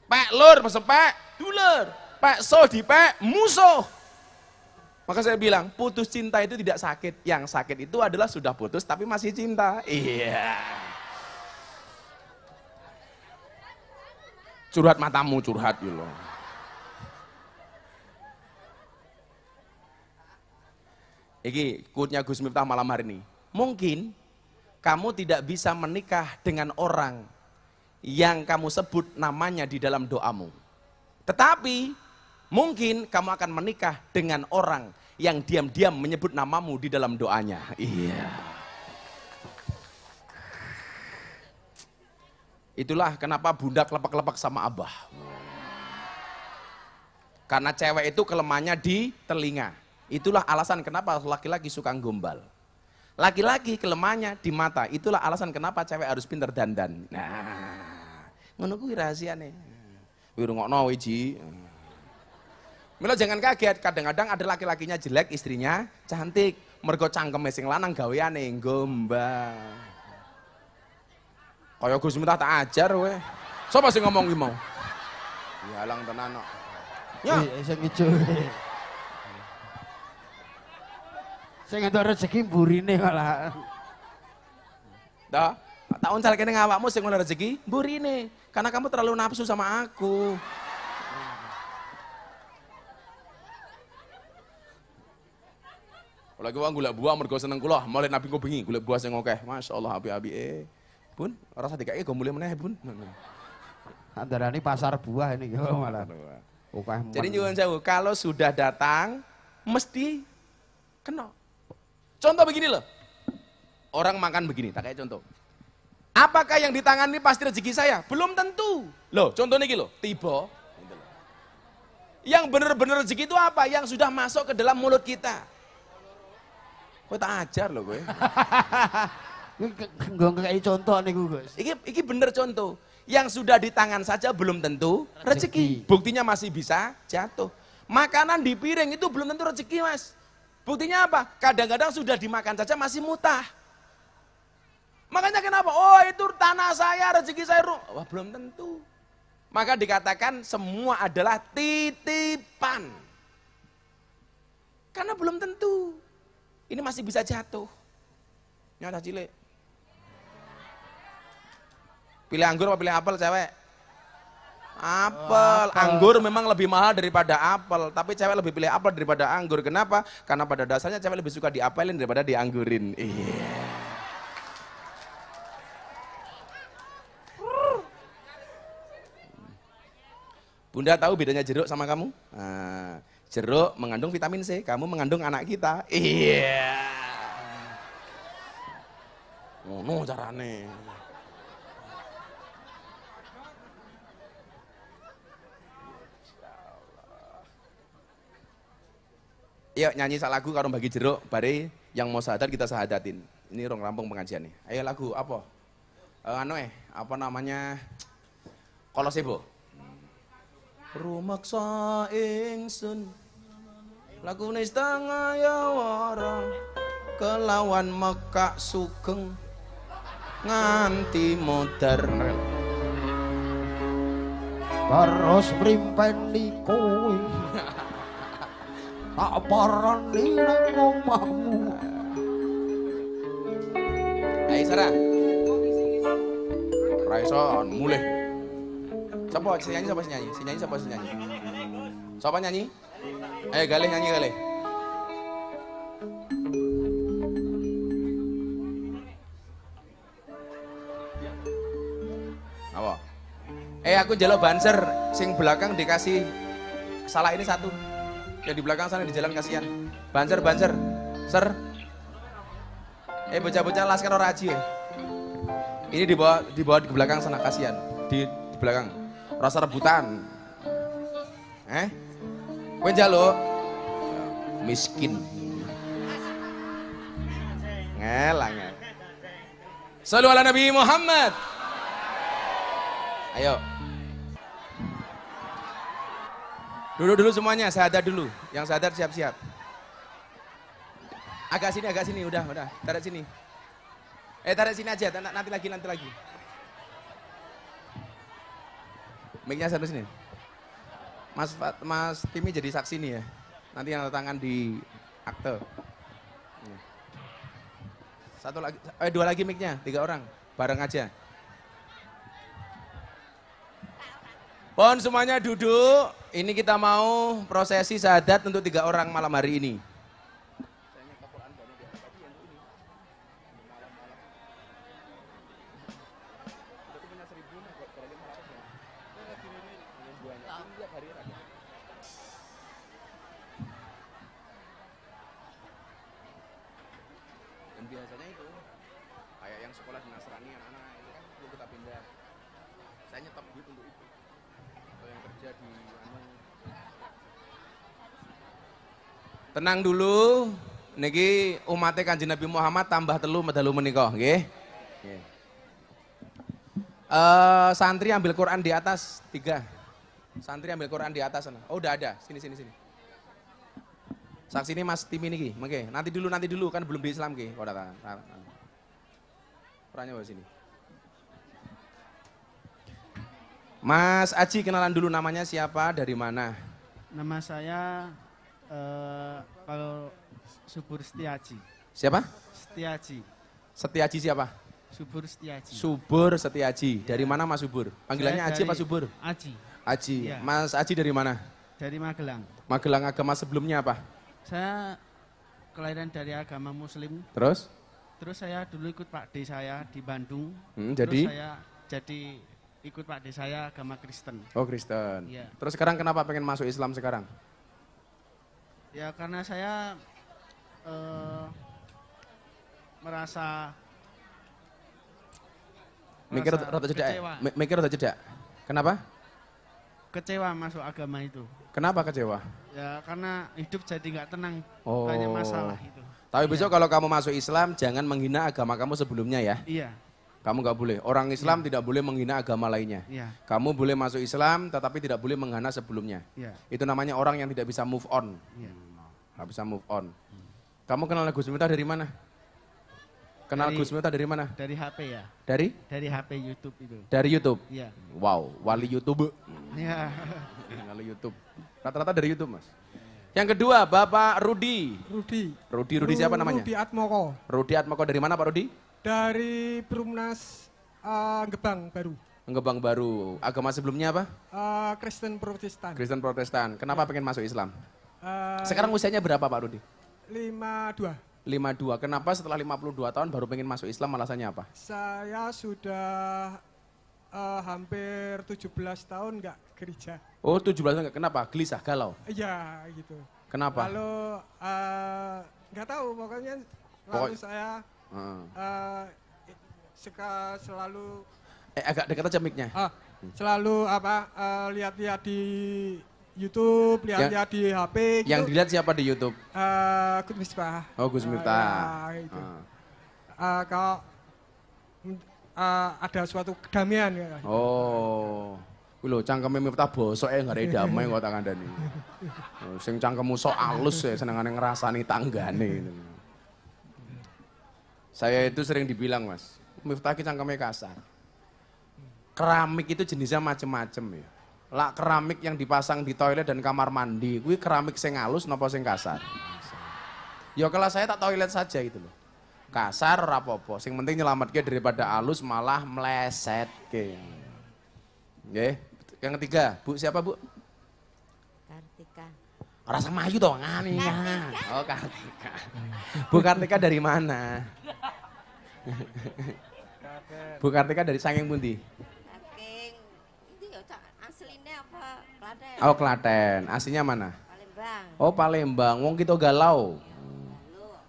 pek lur mesepek dulur, pek so dipek musuh. Maka saya bilang, putus cinta itu tidak sakit. Yang sakit itu adalah sudah putus tapi masih cinta. Iya. Curhat matamu, curhat gitu loh. Iki quote-nya Gus Miftah malam hari ini. Mungkin kamu tidak bisa menikah dengan orang yang kamu sebut namanya di dalam doamu. Tetapi mungkin kamu akan menikah dengan orang yang diam-diam menyebut namamu di dalam doanya. Iya. Itulah kenapa bunda kelepek-kelepek sama abah. Karena cewek itu kelemahannya di telinga. Itulah alasan kenapa laki-laki suka gombal. Laki-laki kelemahannya di mata. Itulah alasan kenapa cewek harus pinter dandan. Nah, ngono kuwi rahasiane. Kuwi rungokno wiji. Mila jangan kaget, kadang-kadang ada laki-lakinya jelek, istrinya cantik. mergo cangkeme sing lanang gaweane gombal. Kaya Gus Miftah tak ajar kowe. Sapa sing ngomong iki mau? Yalang tenan kok. Ya, sing ijo. Sing entuk rezeki mburine malah. Dah, tak uncal kene awakmu sing ngono rezeki mburine. Karena kamu terlalu nafsu sama aku. Lagi wong golek buah mergo seneng kula, mulai nabi kok bengi golek buah sing akeh. Masyaallah api-apike. Bun, ora usah dikake go mulih meneh, Bun. Andarane pasar buah ini yo malah. Jadi nyuwun sewu, kalau sudah datang mesti kena. Contoh begini loh. Orang makan begini, tak kayak contoh. Apakah yang di tangan ini pasti rezeki saya? Belum tentu. Loh, contohnya gini loh, tiba. Yang benar-benar rezeki itu apa? Yang sudah masuk ke dalam mulut kita. Gue tak ajar loh gue. Nggak kayak contoh nih Gus. Iki bener contoh. Yang sudah di tangan saja belum tentu rezeki. Buktinya masih bisa jatuh. Makanan di piring itu belum tentu rezeki, Mas. Buktinya apa? Kadang-kadang sudah dimakan saja masih mutah. Makanya kenapa? Oh itu tanah saya, rezeki saya. Wah belum tentu. Maka dikatakan semua adalah titipan. Karena belum tentu. Ini masih bisa jatuh. Nyata cilik. Pilih anggur apa pilih apel cewek? Apel. Anggur memang lebih mahal daripada apel. Tapi cewek lebih pilih apel daripada anggur. Kenapa? Karena pada dasarnya cewek lebih suka diapelin daripada dianggurin. Iya. Bunda tahu bedanya jeruk sama kamu? Nah, jeruk mengandung vitamin C, kamu mengandung anak kita. Iya. Ngono carane. Yuk nyanyi sak lagu karo bagi jeruk, bare yang mau sahadat kita sahadatin. Ini rong rampung pengajian nih. Ayo lagu apa? Apa namanya? Kolosebo. Rumaksa ingsun lagune setengah ya wara kelawan mekak sugeng nganti modern terus mrimpeni kowe tak parani nang omahmu. Ayo Sarah Raison mulih. Siapa si nyanyi, siapa si nyanyi? Si nyanyi siapa si nyanyi? Siapa nyanyi? Ayo galih nyanyi galih. Apa? Aku njaluk banser, sing belakang dikasih salah ini satu. Yang di belakang sana di jalan kasihan. Banser, banser. Ser. Bocah-bocah laskar ora aji ya. Ini dibawa ke belakang sana kasihan. Di belakang. Rasa rebutan. Kowe njaluk miskin. Ngelang. Shallu ala Nabi Muhammad. Ayo. Dulu semuanya, sahadat dulu. Yang sahadat siap-siap. Agak sini, udah. Tarik sini. Tarik sini aja, nanti lagi. Mic-nya satu sini. Mas Timi jadi saksi nih ya. Nanti yang tangan di akte. Satu lagi, dua lagi mic-nya, 3 orang. Bareng aja. Pohon semuanya duduk. Ini kita mau prosesi sahadat untuk 3 orang malam hari ini. Dan biasanya itu kayak yang sekolah di Nasrani anak-anak itu kan perlu kita pindah. Saya nyetop duit untuk itu. Kalau yang kerja di tenang dulu. Niki umatnya Kanjeng Nabi Muhammad tambah telu medalu menika, nggih. Nggih. Santri ambil Quran di atas 3. Santri ambil Quran di atas sana. Oh, udah ada. Sini. Saksi ini Mas tim ini ki, mengke. Nanti dulu kan belum di Islam ki. Oh datang. Perannya bawah sini. Mas Aji kenalan dulu namanya siapa, dari mana? Nama saya kalau Subur Setiaji. Siapa? Setiaji. Setiaji siapa? Subur Setiaji. Subur Setiaji. Dari mana Mas Subur? Panggilannya Saya Aji apa dari Subur? Aji. Aji. Iya. Mas Aji dari mana? Dari Magelang. Magelang, agama sebelumnya apa? Saya kelahiran dari agama Muslim. Terus? Terus saya dulu ikut Pak D saya di Bandung. Jadi? Terus saya jadi ikut Pak D saya agama Kristen. Oh Kristen. Iya. Terus sekarang kenapa pengen masuk Islam sekarang? Ya karena saya merasa Mikir rada jeda. kecewa. Mikir rada jeda. Kenapa? Kecewa masuk agama itu. Kenapa kecewa? Ya karena hidup jadi nggak tenang, Oh. banyak masalah itu. Tapi Iya. besok kalau kamu masuk Islam jangan menghina agama kamu sebelumnya ya. Iya, Kamu nggak boleh. Orang Islam tidak boleh menghina agama lainnya. iya, Kamu boleh masuk Islam tetapi tidak boleh menghina sebelumnya. iya, Itu namanya orang yang tidak bisa move on. iya. Nggak bisa move on. Kamu kenal Gus Miftah dari mana? Kenal Dari- Gus Miftah dari mana? Dari HP ya, Dari? dari HP YouTube itu. Dari YouTube. Iya, Wow, wali YouTube. iya. Kenal YouTube. Rata-rata dari YouTube, Mas. Yang kedua, Bapak Rudi. Rudi siapa namanya? Rudi Atmoko. Rudi Atmoko dari mana Pak Rudi? Dari Perumnas Gebang baru. Gebang Baru. Agama sebelumnya apa? Kristen Protestan. Kristen Protestan. Kenapa pengen masuk Islam? Eh, Sekarang usianya berapa Pak Rudi? 52. 52. Kenapa setelah 52 tahun baru pengen masuk Islam, alasannya apa? Saya sudah hampir 17 tahun nggak gereja. Oh 17 tahun, kenapa? Gelisah, galau? Iya gitu. Kenapa? Lalu nggak tahu pokoknya lalu saya selalu Agak dekat aja mic-nya. selalu lihat-lihat di YouTube, lihat-lihat di HP gitu. Yang dilihat siapa di YouTube? Gus Miftah. Oh Gus Miftah. Ya, gitu. Kalau ada suatu kedamaian ya. Oh. Kuwi lho cangkeme Miftah bosok nggak ada damai kok tak kandhani. Oh, sing cangkemmu sok alus ya senengane ngrasani tanggane. Saya itu sering dibilang, Mas, Miftah ki cangkeme kasar. Keramik itu jenisnya macem-macem ya. Lah keramik yang dipasang di toilet dan kamar mandi, kuwi keramik sing halus napa sing kasar? Ya kalau saya tak toilet saja gitu loh. Kasar ora apa-apa, sing penting nyelametke daripada halus malah meleset ke. Nggih. Yang ketiga, Bu siapa, Bu? Kartika. Ora sama ayu to ngene. Oh, Kartika. Bu Kartika dari mana? Bu Kartika dari saking pundi? Saking itu ya Cak, asline apa? Klaten. Oh, Klaten. Aslinya mana? Palembang. Oh, Palembang. Wong kita galau.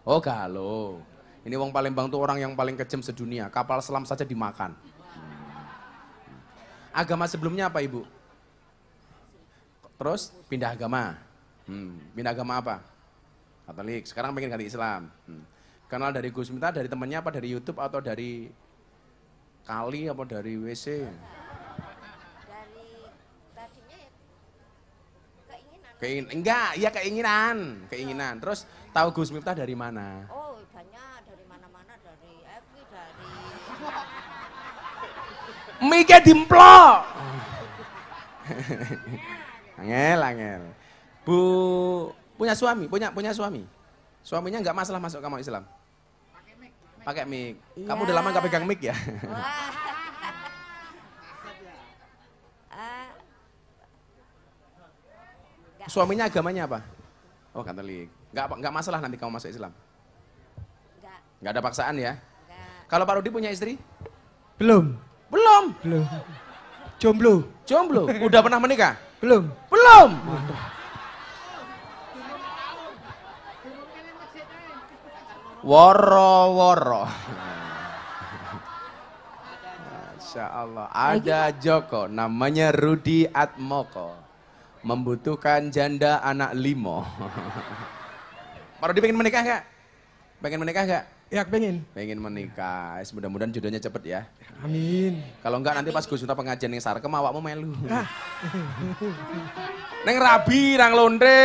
Oh, galau. Ini wong Palembang tuh orang yang paling kejam sedunia. Kapal selam saja dimakan. Agama sebelumnya apa, Ibu? Terus pindah agama. Pindah agama apa? Katolik. Sekarang pengen ganti Islam. Kenal dari Gus Miftah, dari temannya apa, dari YouTube atau dari kali apa dari WC? Dari tadinya ya keinginan. Enggak, iya keinginan. Terus tahu Gus Miftah dari mana? Oh, banyak dari mana-mana, dari FB, dari Mike dimplok. Angel. Bu punya suami, punya suami. Suaminya nggak masalah masuk kamu Islam. Pakai mic. Kamu udah lama nggak pegang mic ya? wah. Suaminya agamanya apa? Oh Katolik. Nggak masalah nanti kamu masuk Islam. Enggak, Nggak ada paksaan ya? enggak. Kalau Pak Rudi punya istri? Belum. Belum. Jomblo. Jomblo. Udah pernah menikah? Belum. Belum. Woro. Masya Allah. Ada Joko, namanya Rudi Atmoko. Membutuhkan janda anak limo. Pak Rudi pengen menikah gak? Pengen menikah gak? Ya pengen. Pengen menikah. Mudah-mudahan jodohnya cepet ya. Amin. Kalau enggak nanti pas Gus Miftah pengajian yang Sarkem awakmu melu. Neng rabi nang londe.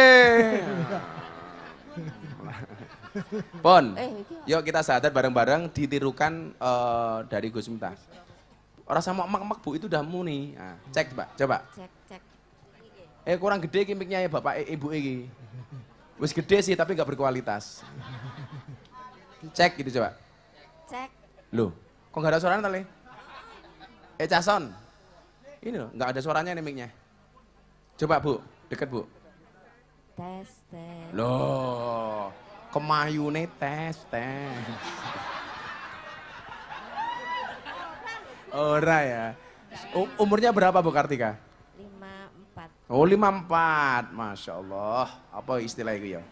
Pon, Iki. yuk kita sadar bareng-bareng ditirukan dari Gus Miftah. Orang sama emak-emak Bu itu udah muni. Nah, cek Pak, coba. Cek cek. Kurang gede kimiknya ya Bapak Ibu iki. Wis gede sih tapi nggak berkualitas. Cek gitu coba. Cek. Loh, kok nggak ada suaranya tadi? Cason. Ini loh, nggak ada suaranya nih mic-nya. Coba Bu, deket Bu. Tes tes. Loh, kemayune tes. Ora ya. Umurnya berapa Bu Kartika? 54. Oh 54, Masya Allah. Apa istilah itu ya?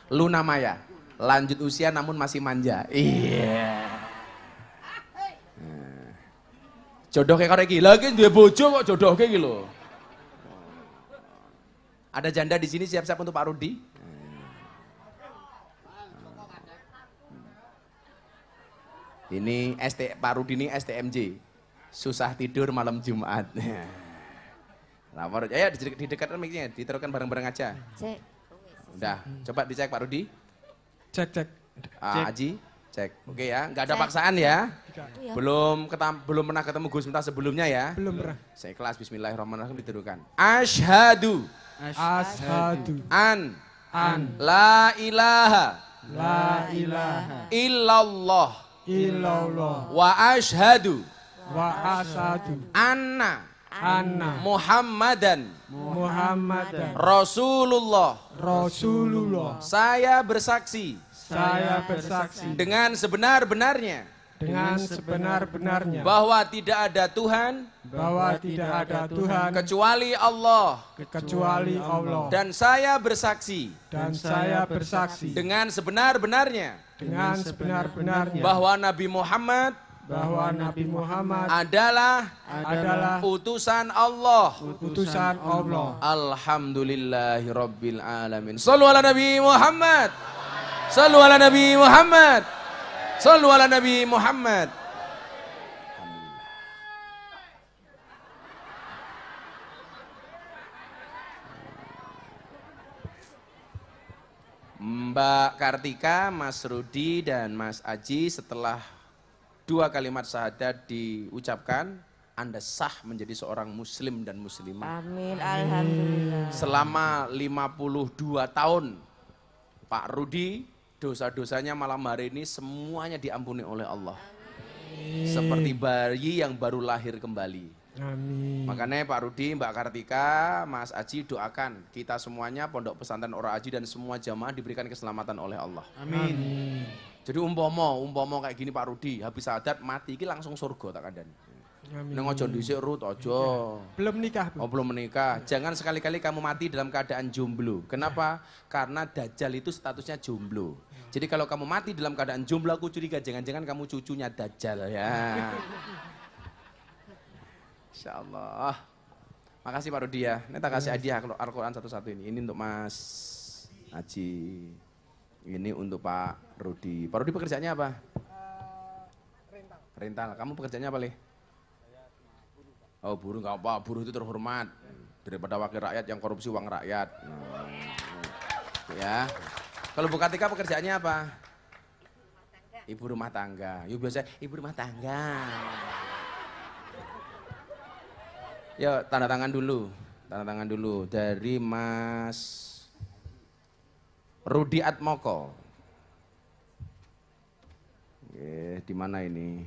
Luna Maya, lanjut usia namun masih manja. Iya. Nah. Jodoh kayak karo iki. Lagi duwe bojo kok jodoh kayak gitu loh. Ada janda di sini siap-siap untuk Pak Rudi? Ini Pak Rudi ini STMJ. Susah tidur malam Jumat. Lapor, ayo didekatkan mic-nya, ditaruhkan bareng-bareng aja. Cek. Udah, coba dicek Pak Rudi. Cek cek. Aji, cek. Oke ya, nggak ada paksaan ya. Iya. Belum pernah ketemu Gus Miftah sebelumnya ya. Belum pernah. Saya kelas Bismillahirrahmanirrahim ditirukan. Asyhadu Asyhadu an an la ilaha la ilaha illallah illallah wa asyhadu wa asyhadu anna anna Muhammadan Muhammadan Rasulullah. Rasulullah. Saya bersaksi Saya bersaksi dengan sebenar-benarnya dengan sebenar-benarnya bahwa tidak ada Tuhan bahwa tidak ada Tuhan kecuali Allah, kecuali Allah, dan saya bersaksi dan saya bersaksi dengan sebenar-benarnya dengan sebenar-benarnya bahwa Nabi Muhammad bahwa Nabi Muhammad adalah adalah utusan Allah. utusan Allah. Alhamdulillahirabbil alamin. Shallu ala Nabi Muhammad. Shallu ala Nabi Muhammad. Shallu ala Nabi Muhammad. Mbak Kartika, Mas Rudi, dan Mas Aji, setelah 2 kalimat syahadat diucapkan, Anda sah menjadi seorang muslim dan muslimah. Amin. Alhamdulillah. Selama 52 tahun, Pak Rudi, dosa-dosanya malam hari ini semuanya diampuni oleh Allah. Seperti bayi yang baru lahir kembali. Amin. Makanya Pak Rudi, Mbak Kartika, Mas Aji doakan kita semuanya Pondok Pesantren Ora Aji dan semua jamaah diberikan keselamatan oleh Allah. Amin. Jadi umpomo kayak gini Pak Rudi, habis syahadat mati iki langsung surga tak kandhani. Amin. Nang aja dhisik Rut, aja. Belum nikah, Bu. Oh belum menikah. Jangan sekali-kali kamu mati dalam keadaan jomblo. Kenapa? Karena Dajjal itu statusnya jomblo. Jadi kalau kamu mati dalam keadaan jomblo, aku curiga jangan-jangan kamu cucunya Dajjal ya. Insya Allah. Makasih Pak Rudi ya. Ini tak kasih hadiah Al-Quran satu-satu ini. Ini untuk Mas Aji. Ini untuk Pak Rudi. Pak Rudi pekerjaannya apa? Rental. Kamu pekerjaannya apa, Le? Oh, buruh nggak apa, buruh itu terhormat daripada wakil rakyat yang korupsi uang rakyat. Ya. Kalau Bu Kartika pekerjaannya apa? Ibu rumah tangga. Yuk biasa ibu rumah tangga. Ya, tanda tangan dulu. Tanda tangan dulu dari Mas Rudi Atmoko. Oke, di mana ini?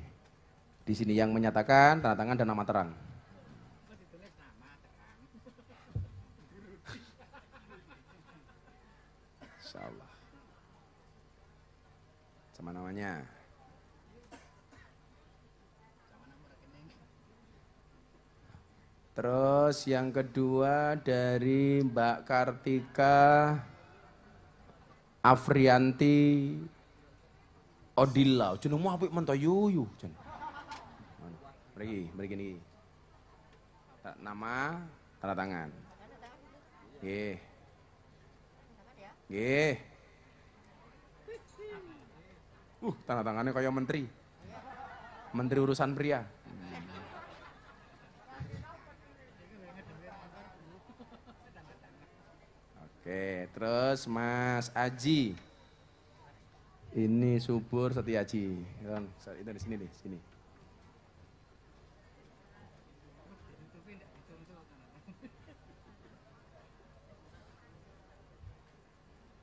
Di sini yang menyatakan tanda tangan dan nama terang. Insyaallah. Sama namanya. Terus yang kedua dari Mbak Kartika Afrianti Odila. Jenengmu apik men to yuyu. Mriki niki. Nama, tanda tangan. Nggih. Nggih. Tanda tangannya kayak menteri. Menteri urusan pria. Oke, terus Mas Aji. Ini Subur Setiaji. Itu di sini nih, sini.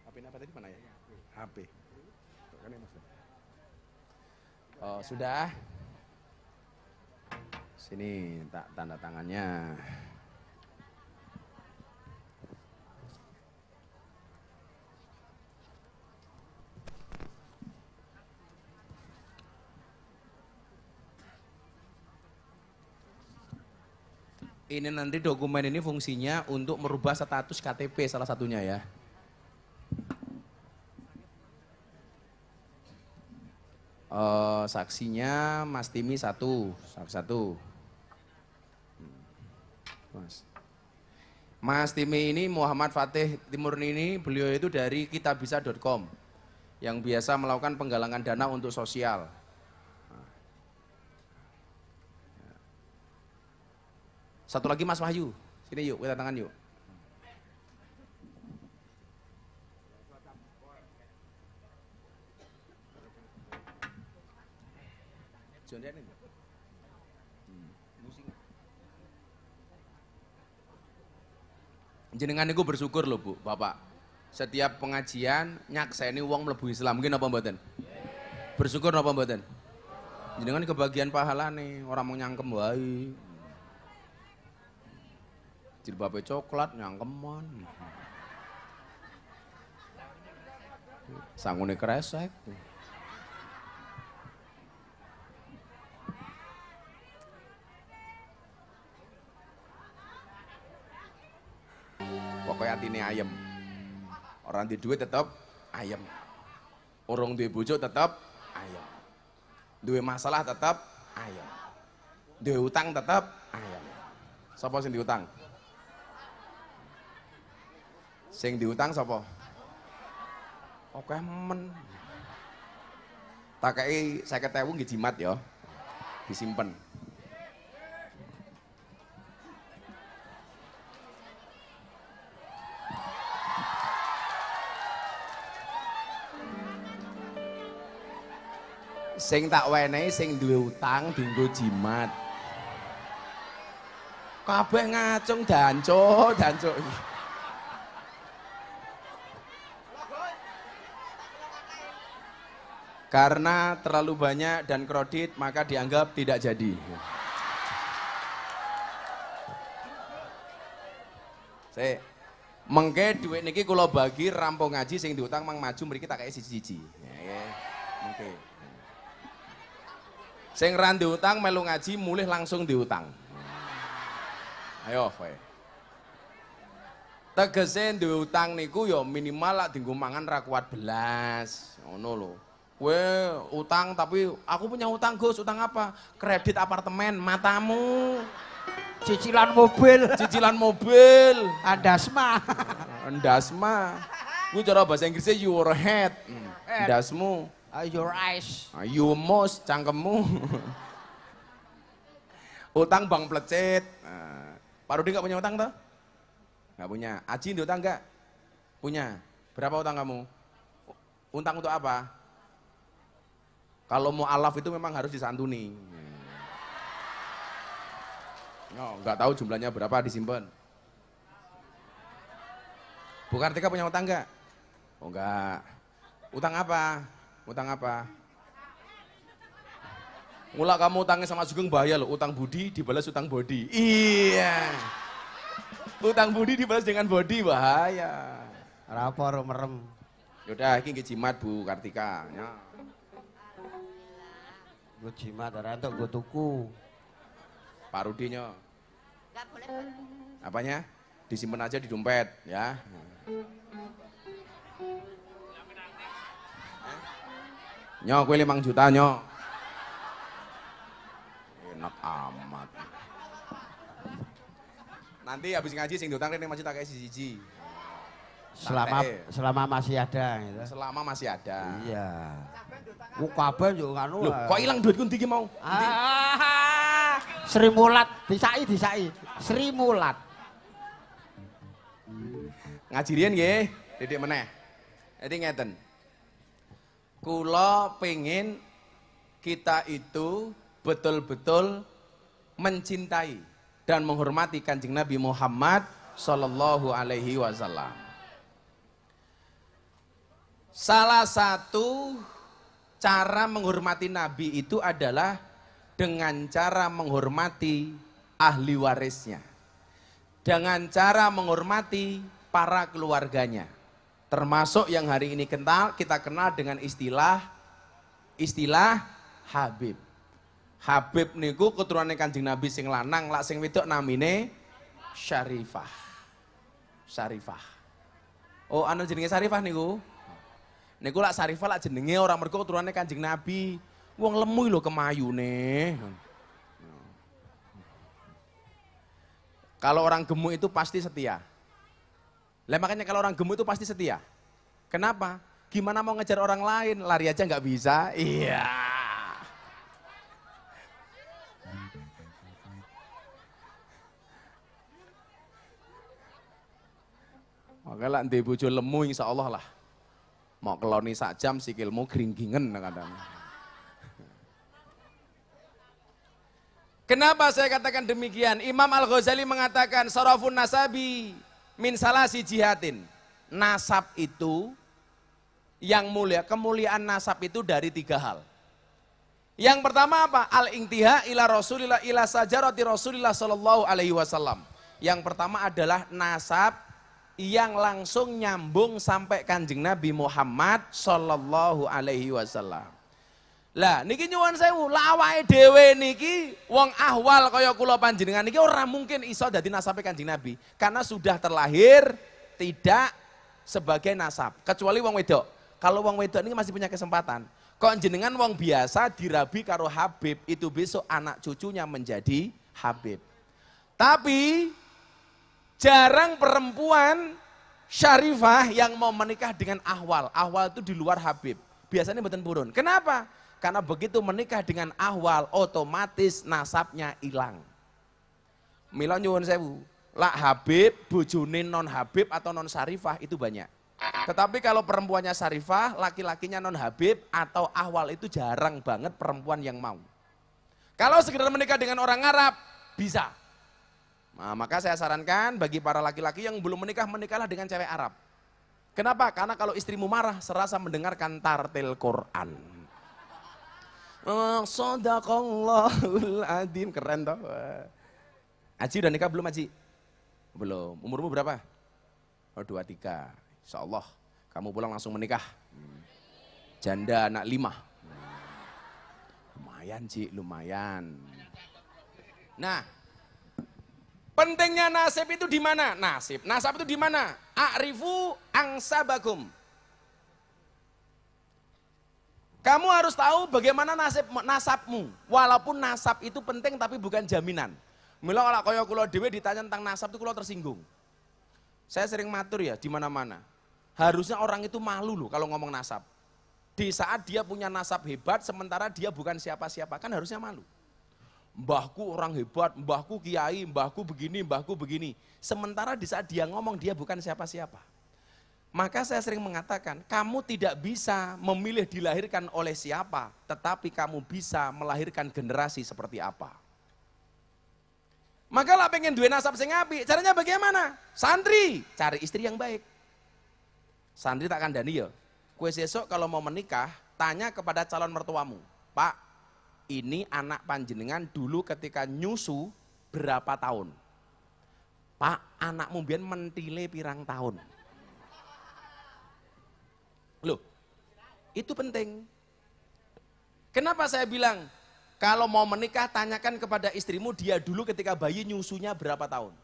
HP apa tadi mana ya? HP. Kan ya, Mas. Oh, sudah. Sini tak tanda tangannya. Ini nanti dokumen ini fungsinya untuk merubah status KTP salah satunya ya. Saksinya Mas Timi satu, saksi satu. Mas Timi ini Muhammad Fatih Timurni ini beliau itu dari kitabisa.com yang biasa melakukan penggalangan dana untuk sosial. Satu lagi Mas Wahyu, sini yuk, kita tangan yuk. Jenengan niku bersyukur loh Bu, Bapak. Setiap pengajian nyakseni wong mlebu Islam, mungkin apa mboten? Bersyukur apa mboten? Jenengan kebagian pahala nih, orang mau nyangkem wae. Jilbabe coklat nyangkeman. Sangune kresek. Pokoknya atine ayem. Orang di duit tetap ayem. Orang duwe bojo tetap ayem. Duwe masalah tetap ayem. Duwe utang tetap ayem. Sapa sing diutang? Sing diutang sapa? Oke men. Tak kei 50.000 nggih jimat ya. Disimpen. Sing tak wenehi sing duwe utang dienggo jimat. Kabeh ngacung danco. Karena terlalu banyak dan kredit maka dianggap tidak jadi. Saya mengke duit niki kula bagi rampung ngaji sing diutang mang maju mriki tak kei siji-siji. Nggih, mengke. Sing ra diutang melu ngaji mulih langsung diutang. Ayo, kowe. Tegese duwe utang niku ya minimal lak dienggo mangan ra kuat belas. Ngono lho. Kowe utang tapi aku punya utang Gus, utang apa? Kredit apartemen, matamu. Cicilan mobil. Cicilan mobil. Andasma. Andasma. Kuwi cara bahasa Inggrisnya your head. Ndasmu. Your eyes. You mos cangkemmu. Utang bang plecet. Pak Rudi nggak punya utang toh? Nggak punya. Aji utang nggak? Punya. Berapa utang kamu? Utang untuk apa? Kalau mau alaf itu memang harus disantuni. No, nggak tahu jumlahnya berapa disimpan. Bu Kartika punya utang nggak? Oh enggak. Utang apa? Utang apa? Mulai kamu utangnya sama Sugeng bahaya loh. Utang budi dibalas utang body. Iya. Utang budi dibalas dengan body bahaya. Rapor merem. Yaudah, ini jimat Bu Kartika. Ya. Gue jimat, ada untuk gue tuku. Pak Rudinya. Enggak boleh. Apanya? Disimpan aja di dompet, ya. Nyok, kue 5 juta nyok. Enak amat. Nanti habis ngaji sing diutang rene masih tak kayak siji. Selama masih ada gitu. Selama masih ada. Iya. Ku kabeh yo ngono. Loh, kok ilang duitku ndi ki mau? Sri Mulat, disai. Sri Mulat. Ngaji riyen nggih, didik meneh. Jadi ngeten. Kula pengen kita itu betul-betul mencintai dan menghormati Kanjeng Nabi Muhammad sallallahu alaihi wasallam. Salah satu cara menghormati Nabi itu adalah dengan cara menghormati ahli warisnya. Dengan cara menghormati para keluarganya. Termasuk yang hari ini kita kenal dengan istilah Habib. Habib niku keturunan Kanjeng Nabi sing lanang, lak sing wedok namine Syarifah. Syarifah. Oh, ana jenenge Syarifah niku. Niku lak Syarifah lak jenenge orang mergo keturunan Kanjeng Nabi. Wong lemu lho kemayune. Kalau orang gemuk itu pasti setia. Lah makanya kalau orang gemuk itu pasti setia. Kenapa? Gimana mau ngejar orang lain? Lari aja nggak bisa. Iya. Makanya lah ndek bojo lemu insyaallah lah. Mau keloni sak jam sikilmu gringgingen kadang. Kenapa saya katakan demikian? Imam Al-Ghazali mengatakan sarafun nasabi min salasi jihatin. Nasab itu yang mulia, kemuliaan nasab itu dari 3 hal. Yang pertama apa? Al-intiha ila Rasulillah ila sajarati Rasulillah sallallahu alaihi wasallam. Yang pertama adalah nasab yang langsung nyambung sampai Kanjeng Nabi Muhammad sallallahu alaihi wasallam. Lah niki nyuwun sewu, lah awake dhewe niki wong ahwal kaya kula panjenengan niki ora mungkin iso dadi nasabe Kanjeng Nabi karena sudah terlahir tidak sebagai nasab kecuali wong wedok. Kalau wong wedok ini masih punya kesempatan. Kok jenengan wong biasa dirabi karo Habib itu besok anak cucunya menjadi Habib. Tapi jarang perempuan Syarifah yang mau menikah dengan ahwal. Ahwal itu di luar Habib. Biasanya mboten purun. Kenapa? Karena begitu menikah dengan ahwal, otomatis nasabnya hilang. Mila nyuwun sewu, lak Habib, bojone non Habib atau non Syarifah itu banyak. Tetapi kalau perempuannya Syarifah, laki-lakinya non Habib atau ahwal itu jarang banget perempuan yang mau. Kalau sekedar menikah dengan orang Arab, bisa. Nah, maka saya sarankan bagi para laki-laki yang belum menikah, menikahlah dengan cewek Arab. Kenapa? Karena kalau istrimu marah, serasa mendengarkan tartil Quran. Shadaqallahul adzim, keren toh. Aji udah nikah belum Aji? Belum. Umurmu berapa? Oh 23. Insyaallah kamu pulang langsung menikah. Janda anak 5. Lumayan Ji, lumayan. Nah, pentingnya nasib itu di mana? Nasab itu di mana? A'rifu angsabakum. Kamu harus tahu bagaimana nasabmu. Walaupun nasab itu penting tapi bukan jaminan. Mila kalau kaya kula dhewe ditanya tentang nasab itu kula tersinggung. Saya sering matur ya di mana-mana. Harusnya orang itu malu loh kalau ngomong nasab. Di saat dia punya nasab hebat sementara dia bukan siapa-siapa, kan harusnya malu. Mbahku orang hebat, mbahku kiai, mbahku begini. Sementara di saat dia ngomong dia bukan siapa-siapa. Maka saya sering mengatakan, kamu tidak bisa memilih dilahirkan oleh siapa, tetapi kamu bisa melahirkan generasi seperti apa. Maka lah pengen duwe nasab sing apik, caranya bagaimana? Santri, cari istri yang baik. Santri tak kandhani ya. Kowe sesuk kalau mau menikah, tanya kepada calon mertuamu, Pak, ini anak panjenengan dulu ketika nyusu berapa tahun? Pak, anakmu biyen mentile pirang tahun? Loh, itu penting. Kenapa saya bilang, kalau mau menikah tanyakan kepada istrimu dia dulu ketika bayi nyusunya berapa tahun.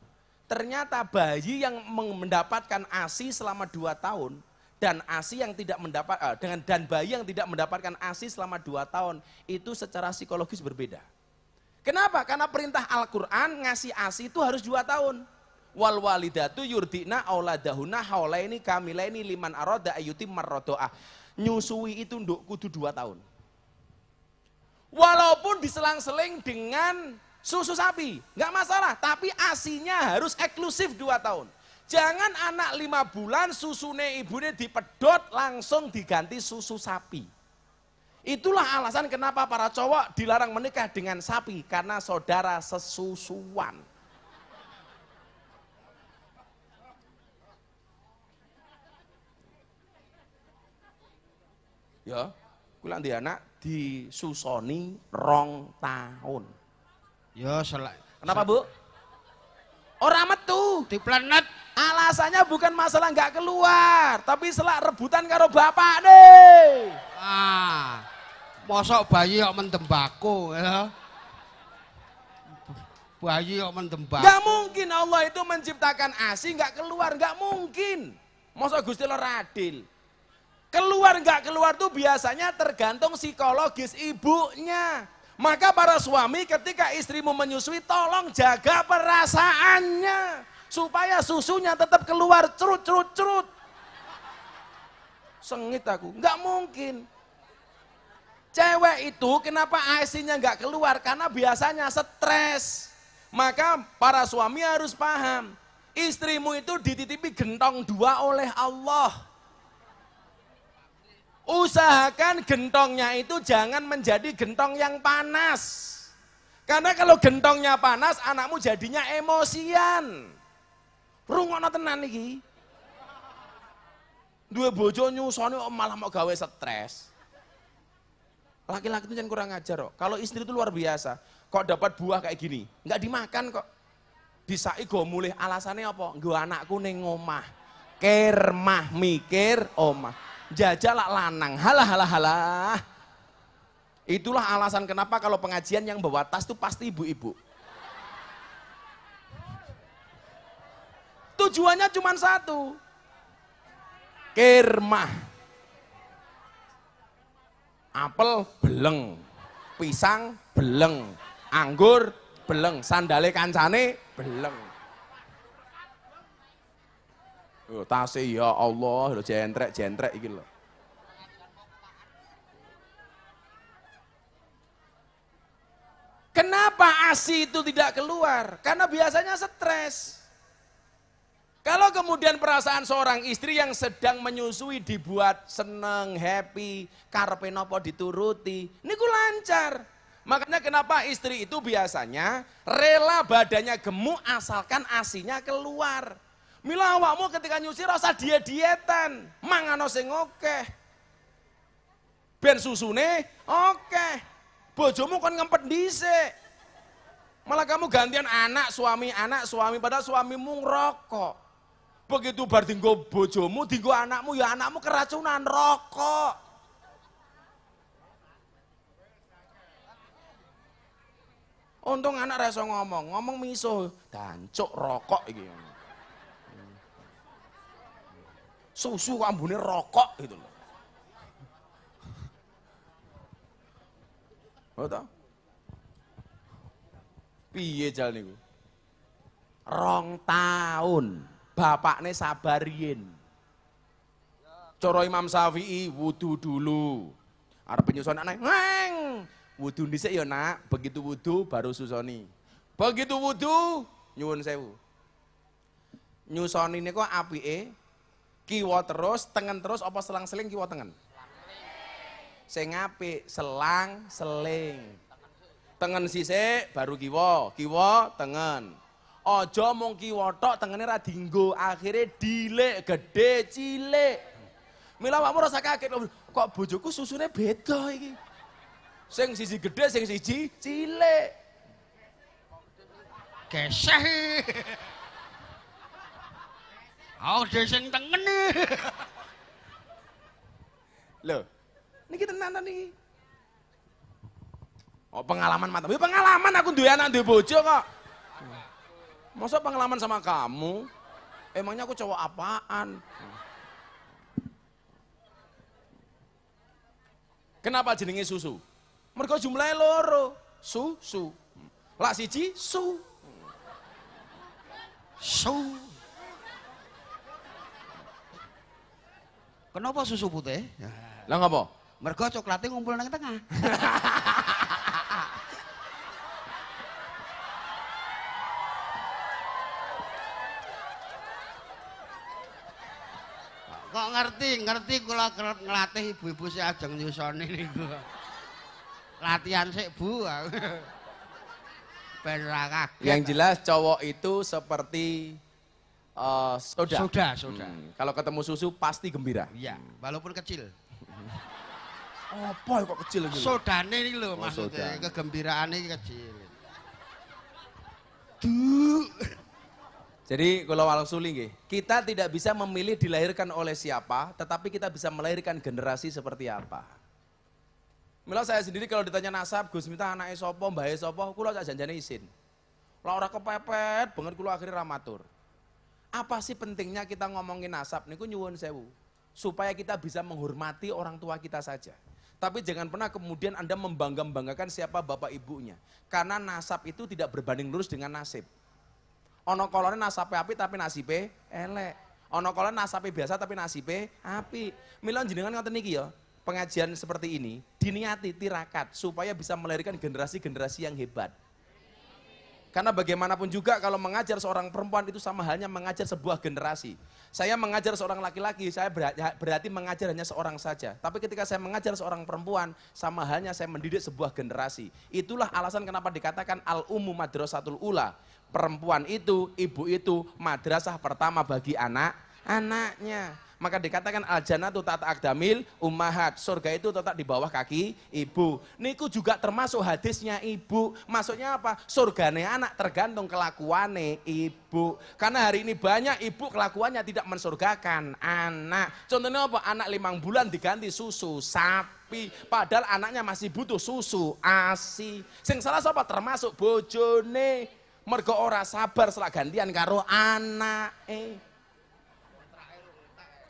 Ternyata bayi yang mendapatkan ASI selama 2 tahun dan ASI yang tidak dan bayi yang tidak mendapatkan ASI selama 2 tahun itu secara psikologis berbeda. Kenapa? Karena perintah Al-Quran ngasih ASI itu harus 2 tahun. Wal walidatu yurdina auladahuna haulaini kamilaini liman arada ayyutim marrodoah. Nyusui itu nduk kudu 2 tahun. Walaupun diselang-seling dengan susu sapi, nggak masalah. Tapi asinya harus eksklusif 2 tahun. Jangan anak 5 bulan susune ibune dipedot langsung diganti susu sapi. Itulah alasan kenapa para cowok dilarang menikah dengan sapi, karena saudara sesusuan. Ya, kula ndek anak disusoni 2 tahun. Ya selak. Kenapa, Bu? Orang metu. Di planet. Alasannya bukan masalah nggak keluar, tapi selak rebutan karo bapak nih. Ah. Mosok bayi kok mendembako ya. Bayi kok mendembako. Nggak mungkin Allah itu menciptakan ASI nggak keluar, nggak mungkin. Mosok Gusti Allah adil. Keluar nggak keluar tuh biasanya tergantung psikologis ibunya. Maka para suami ketika istrimu menyusui tolong jaga perasaannya. Supaya susunya tetap keluar cerut. Sengit aku, nggak mungkin. Cewek itu kenapa ASI-nya nggak keluar? Karena biasanya stres. Maka para suami harus paham. Istrimu itu dititipi gentong 2 oleh Allah. Usahakan gentongnya itu jangan menjadi gentong yang panas. Karena kalau gentongnya panas, anakmu jadinya emosian. Rungokno tenan iki. Duwe bojo nyusoni malah mau gawe stres. Laki-laki itu jangan kurang ajar kok. Kalau istri itu luar biasa. Kok dapat buah kayak gini, nggak dimakan kok. Disai go mulih alasannya apa? Nggo anakku ning omah. Kermah mikir omah. Jajalak lanang, halah. Itulah alasan kenapa kalau pengajian yang bawa tas itu pasti ibu-ibu. Tujuannya cuma satu. Kermah. Apel beleng, pisang beleng, anggur beleng, sandale kancane beleng. Oh, tase ya Allah, lho jentrek iki lho. Kenapa ASI itu tidak keluar? Karena biasanya stres. Kalau kemudian perasaan seorang istri yang sedang menyusui dibuat seneng, happy, karepe napa dituruti, niku lancar. Makanya kenapa istri itu biasanya rela badannya gemuk asalkan ASInya keluar. Mila awakmu ketika nyusi rasa dietan, mangano sing akeh. Ben susune akeh. Bojomu kon ngempet dhisik. Malah kamu gantian anak suami, padahal suamimu ngerokok. Begitu bar dinggo bojomu, dinggo anakmu, ya anakmu keracunan rokok. Untung anak reso ngomong miso, dancuk rokok iki. Susu ambune rokok gitu loh. Betul? Piye jal niku? 2 tahun. Bapaknya sabar yen. Coro Imam Syafi'i wudu dulu. Arep nyusun anak, ngeng. Wudu dhisik ya nak, begitu wudu baru susoni. Begitu wudu nyuwun sewu. Nyusoni niku apike kiwa terus, tengen terus apa selang-seling kiwa tengen? Sing apik selang-seling. Tengen sisik baru kiwa tengen. Aja mung kiwa tok tengene ra dienggo, akhire dilik, gede, cilik. Mila awakmu rasa kaget, kok bojoku susune beda iki. Sing siji gede, sing siji cilik. Geseh. Oh, sing tengen. Loh, niki tenanan niki. Oh, pengalaman mantap. Ya pengalaman aku duwe anak duwe bojo kok. Masa pengalaman sama kamu? Emangnya aku cowok apaan? Kenapa jenenge susu? Mergo jumlahnya loro. Susu. Lak siji su. Su. Kenapa susu putih? Lah ngapa? Mergo coklatnya ngumpul nang tengah. Kok ngerti kula kerep nglatih ibu-ibu sing ajeng nyusoni niku. Latihan sik Bu. Ben ra kaget. Yang jelas cowok itu seperti soda. Soda. Kalau ketemu susu pasti gembira. Iya, walaupun kecil. Apa kok kecil gitu? Sodane iki lho Oh, maksudnya, soda. kegembiraane iki kecil. Jadi kalau wangsuli nggih, kita tidak bisa memilih dilahirkan oleh siapa, tetapi kita bisa melahirkan generasi seperti apa. Mila saya sendiri kalau ditanya nasab, Gus Miftah anake sapa, mbahe sapa, kula sak janjane isin. Lah ora kepepet banget kula akhirnya ramatur. Apa sih pentingnya kita ngomongin nasab niku nyuwun sewu, supaya kita bisa menghormati orang tua kita saja. Tapi jangan pernah kemudian Anda membanggakan siapa bapak ibunya. Karena nasab itu tidak berbanding lurus dengan nasib. Ono kolone nasabe api tapi nasibe elek. Ono kolone nasabe biasa tapi nasibe api. Mila jenengan ngoten niki ya, pengajian seperti ini diniati tirakat supaya bisa melahirkan generasi-generasi yang hebat. Karena bagaimanapun juga kalau mengajar seorang perempuan itu sama halnya mengajar sebuah generasi. Saya mengajar seorang laki-laki, saya berarti mengajar hanya seorang saja. Tapi ketika saya mengajar seorang perempuan, sama halnya saya mendidik sebuah generasi. Itulah alasan kenapa dikatakan al-ummu madrasatul ula. Perempuan itu, ibu itu madrasah pertama bagi anak-anaknya. Maka dikatakan al-jannatu ta'at aqdamil ummahat. Surga itu tetap di bawah kaki ibu. Niku juga termasuk hadisnya ibu. Maksudnya apa? Surgane anak tergantung kelakuane ibu. Karena hari ini banyak ibu kelakuannya tidak mensurgakan anak. Contohnya apa? Anak 5 bulan diganti susu sapi. Padahal anaknya masih butuh susu ASI. Sing salah sapa? Termasuk bojone. Mergo ora sabar setelah gantian karo anake.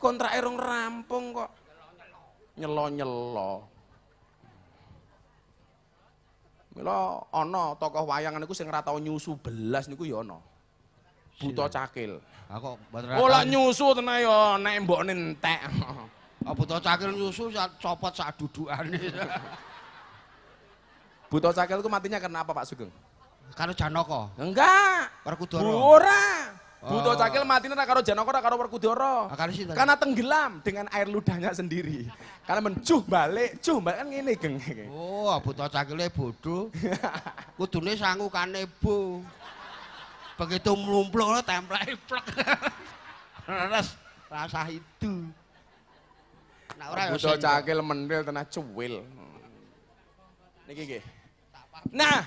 Kontrak erong rampung kok. Nyelo-nyelo. Mila ana tokoh wayangan niku sing ora tau nyusu belas niku ya ana. Buta Cakil. Aku mboten Ora nyusu tenan ya nek mbokne entek. Buta Cakil nyusu copot sak dudukane. Buta Cakil ku matinya karena apa Pak Sugeng? Karo Janaka. Enggak. Werkudara. Ora. Buta Cakil matinya ora karo Janaka ora karo Werkudara. Karo sinten? Karena tenggelam dengan air ludahnya sendiri. Karena mencuh balik kan ngene geng. Oh, Buta Cakile bodoh. Kudune sangukane Bu. Begitu mlumplung templek plek. Terus rasa itu. Nah, ora ya Buta Cakil mendel tenan cuwil. Niki nggih. Nah,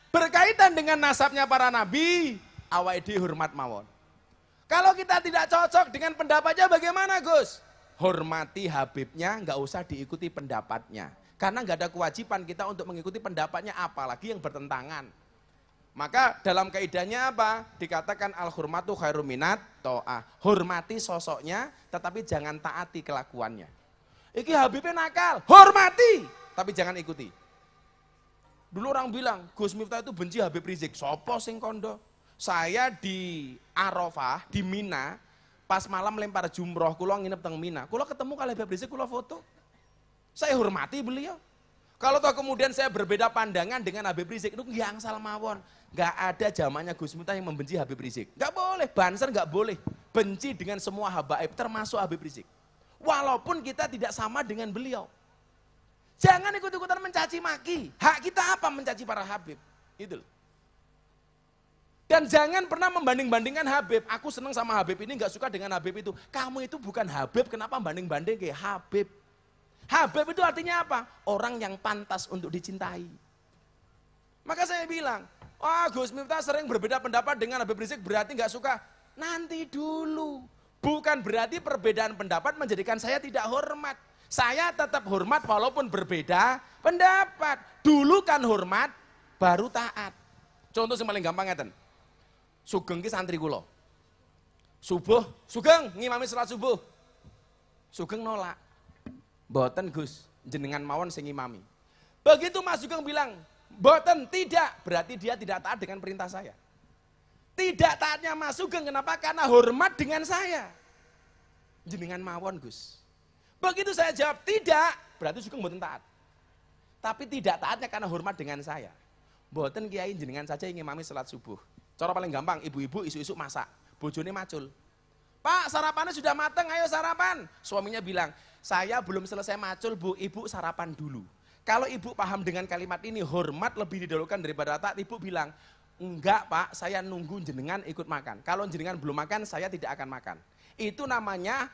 berkaitan dengan nasabnya para nabi, awake dhewe hormat mawon. Kalau kita tidak cocok dengan pendapatnya bagaimana Gus? Hormati Habibnya, nggak usah diikuti pendapatnya. Karena nggak ada kewajiban kita untuk mengikuti pendapatnya, apalagi yang bertentangan. Maka dalam kaidahnya apa? Dikatakan al-hurmatu khairum minat to'ah. Hormati sosoknya, tetapi jangan taati kelakuannya. Iki Habibnya nakal, hormati, tapi jangan ikuti. Dulu orang bilang, Gus Miftah itu benci Habib Rizik. Sopo sing kondo? Saya di Arafah, di Mina, pas malam lempar jumroh, kulo nginep teng Mina. Kulo ketemu kali Habib Rizik, kulo foto. Saya hormati beliau. Kalau toh kemudian saya berbeda pandangan dengan Habib Rizik, itu nggak angsal mawon. Nggak ada zamannya Gus Miftah yang membenci Habib Rizik. Nggak boleh, banser nggak boleh. Benci dengan semua habaib, termasuk Habib Rizik. Walaupun kita tidak sama dengan beliau. Jangan ikut-ikutan mencaci maki. Hak kita apa mencaci para Habib? Itu. Dan jangan pernah membanding-bandingkan Habib. Aku senang sama Habib ini, nggak suka dengan Habib itu. Kamu itu bukan Habib, kenapa banding-banding kayak Habib? Habib itu artinya apa? Orang yang pantas untuk dicintai. Maka saya bilang, wah Gus Miftah sering berbeda pendapat dengan Habib Rizik, berarti nggak suka. Nanti dulu. Bukan berarti perbedaan pendapat menjadikan saya tidak hormat. Saya tetap hormat walaupun berbeda pendapat. Dulu kan hormat, baru taat. Contoh yang paling gampang ngeten. Sugeng ki santri kula. Subuh, Sugeng ngimami salat subuh. Sugeng nolak. Mboten Gus, jenengan mawon sing ngimami. Begitu Mas Sugeng bilang, mboten tidak, berarti dia tidak taat dengan perintah saya. Tidak taatnya Mas Sugeng, kenapa? Karena hormat dengan saya. Jenengan mawon Gus. Begitu saya jawab tidak, berarti Sugeng mboten taat. Tapi tidak taatnya karena hormat dengan saya. Mboten kiai jenengan saja yang ngimami salat subuh. Cara paling gampang, ibu-ibu isu-isu masak, bojone macul. Pak sarapannya sudah mateng, ayo sarapan. Suaminya bilang, saya belum selesai macul Bu, ibu sarapan dulu. Kalau ibu paham dengan kalimat ini, hormat lebih didahulukan daripada taat, ibu bilang, enggak Pak, saya nunggu jenengan ikut makan. Kalau jenengan belum makan, saya tidak akan makan. Itu namanya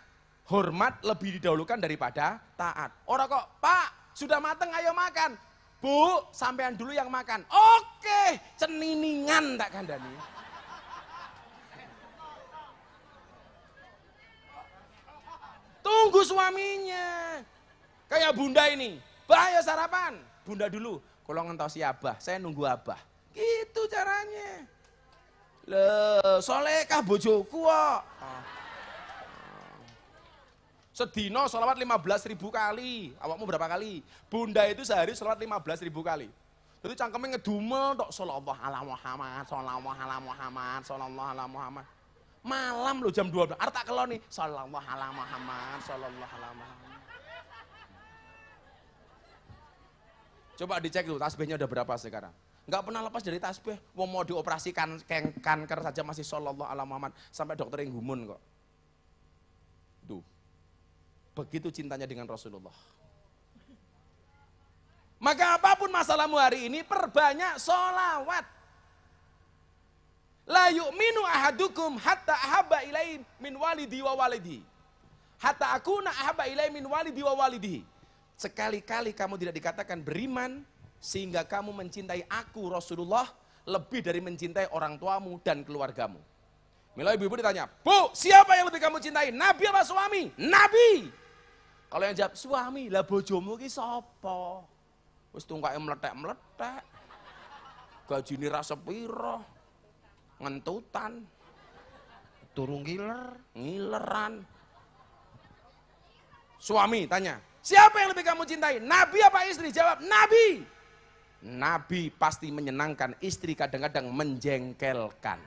hormat lebih didahulukan daripada taat. Orang kok, Pak sudah mateng, ayo makan. Bu, sampean dulu yang makan. Oke, ceniningan tak kandani. Tunggu suaminya. Kayak bunda ini. Bahaya sarapan. Bunda dulu. Kalau ngentosi abah, saya nunggu abah. Gitu caranya. Loh, solehkah bojoku kok. Sedino sholawat 15.000 kali. Awakmu berapa kali? Bunda itu sehari sholawat 15.000 kali. Jadi cangkemnya ngedumel tok sholawat ala Muhammad, sholawat ala Muhammad, sholawat ala Muhammad. Malam lo jam 12. Arta kelon nih, sholawat ala Muhammad, sholawat ala Muhammad. Coba dicek dulu tasbihnya udah berapa sekarang. Enggak pernah lepas dari tasbih. Mau dioperasikan kanker saja masih sholawat ala Muhammad sampai dokter yang gumun kok. Tuh. Begitu cintanya dengan Rasulullah. Maka apapun masalahmu hari ini, perbanyak sholawat. La yu'minu ahadukum hatta ahabba ilai min walidi wa walidi. Hatta akuna ahabba ilai min walidi wa walidihi. Sekali-kali kamu tidak dikatakan beriman, sehingga kamu mencintai aku Rasulullah, lebih dari mencintai orang tuamu dan keluargamu. Mila ibu-ibu ditanya, Bu, siapa yang lebih kamu cintai? Nabi apa suami? Nabi! Kalau yang jawab suami, lah bojomu ki sapa? Wis tungkae meletek-meletek. Gajine ra sepiro. Ngentutan. Turung ngileran. Suami tanya, siapa yang lebih kamu cintai? Nabi apa istri? Jawab, Nabi. Nabi pasti menyenangkan, istri kadang-kadang menjengkelkan.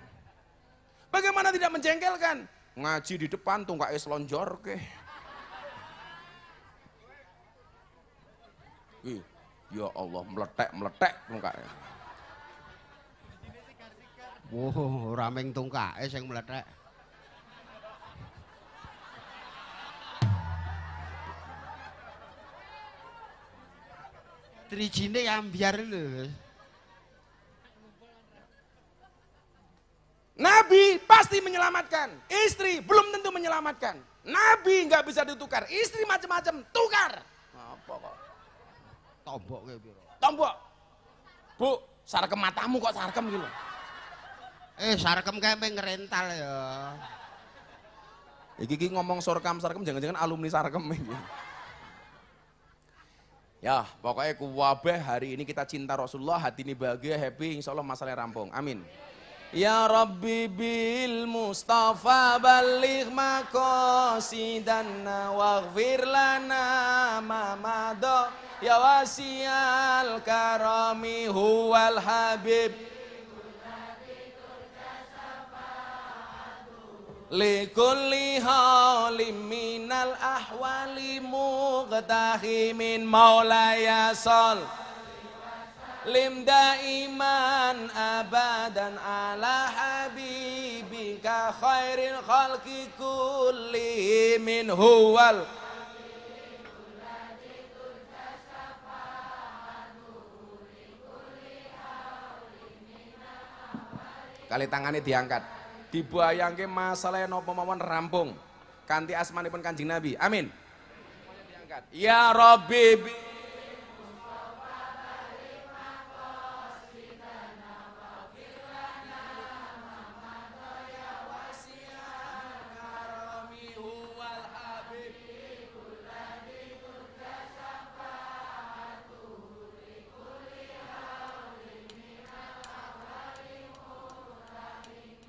Bagaimana tidak menjengkelkan? Ngaji di depan tungkae slonjorke. Ya Allah, meletek tungkaknya. Wow, rameng tungkake sing meletek. Trijine ambyar lho. Nabi pasti menyelamatkan, istri belum tentu menyelamatkan. Nabi nggak bisa ditukar, istri macam-macam tukar. Apa kok? Tombok kayak piro? Tombok. Bu, sarkem matamu kok sarkem gitu. Sarkem kayak ngerental ya. Iki ngomong sarkem jangan-jangan alumni sarkem iki. Ya, pokoknya kuwabeh hari ini kita cinta Rasulullah, hati ini bahagia, happy, insya Allah masalahnya rampung. Amin. Ya Rabbi bil Mustafa baligh maqasidana waghfir lana ma madha ya wasial karami huwal habib likulli halim minal ahwali muqtahimin maulaya sal lim daiman abadan ala habibika khairil khalqi kulli min huwal kali tangannya diangkat dibayangke masalah napa mawon rampung kanthi asmanipun Kanjeng Nabi. Amin. Diangkat. Ya Rabbi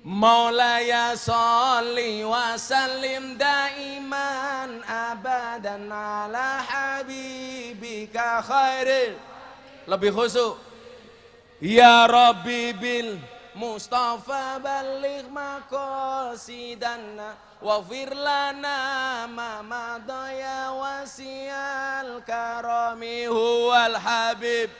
Maulaya sholli wa sallim daiman abadan ala habibika khairil lebih khusyuk ya Rabbi bil Mustafa baligh maqasidana waghfir lana ma madaya wasial karami huwal habib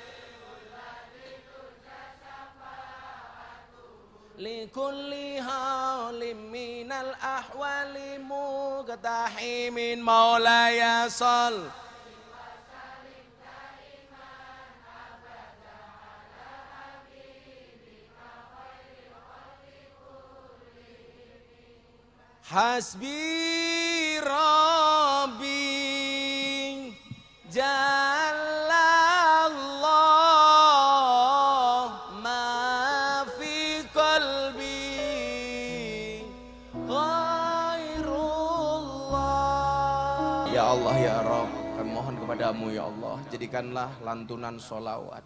likulli halim minal ahwali muqtahimin maulaya sal hasbi rabbi jallallah ma fi qalbi ghairullah. Ya Allah ya Rabb, kami mohon kepadamu ya Allah, jadikanlah lantunan sholawat,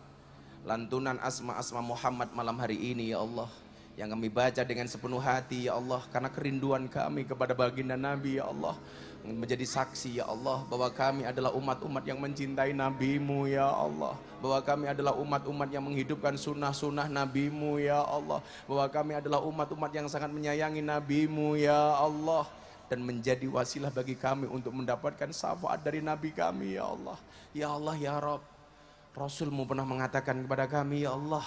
lantunan asma-asma Muhammad malam hari ini ya Allah, yang kami baca dengan sepenuh hati ya Allah, karena kerinduan kami kepada baginda Nabi ya Allah, menjadi saksi ya Allah bahwa kami adalah umat-umat yang mencintai Nabi-Mu ya Allah, bahwa kami adalah umat-umat yang menghidupkan sunnah-sunnah Nabi-Mu ya Allah, bahwa kami adalah umat-umat yang sangat menyayangi Nabi-Mu ya Allah, dan menjadi wasilah bagi kami untuk mendapatkan syafaat dari Nabi kami ya Allah. Ya Allah ya Rabb, Rasul-Mu pernah mengatakan kepada kami ya Allah,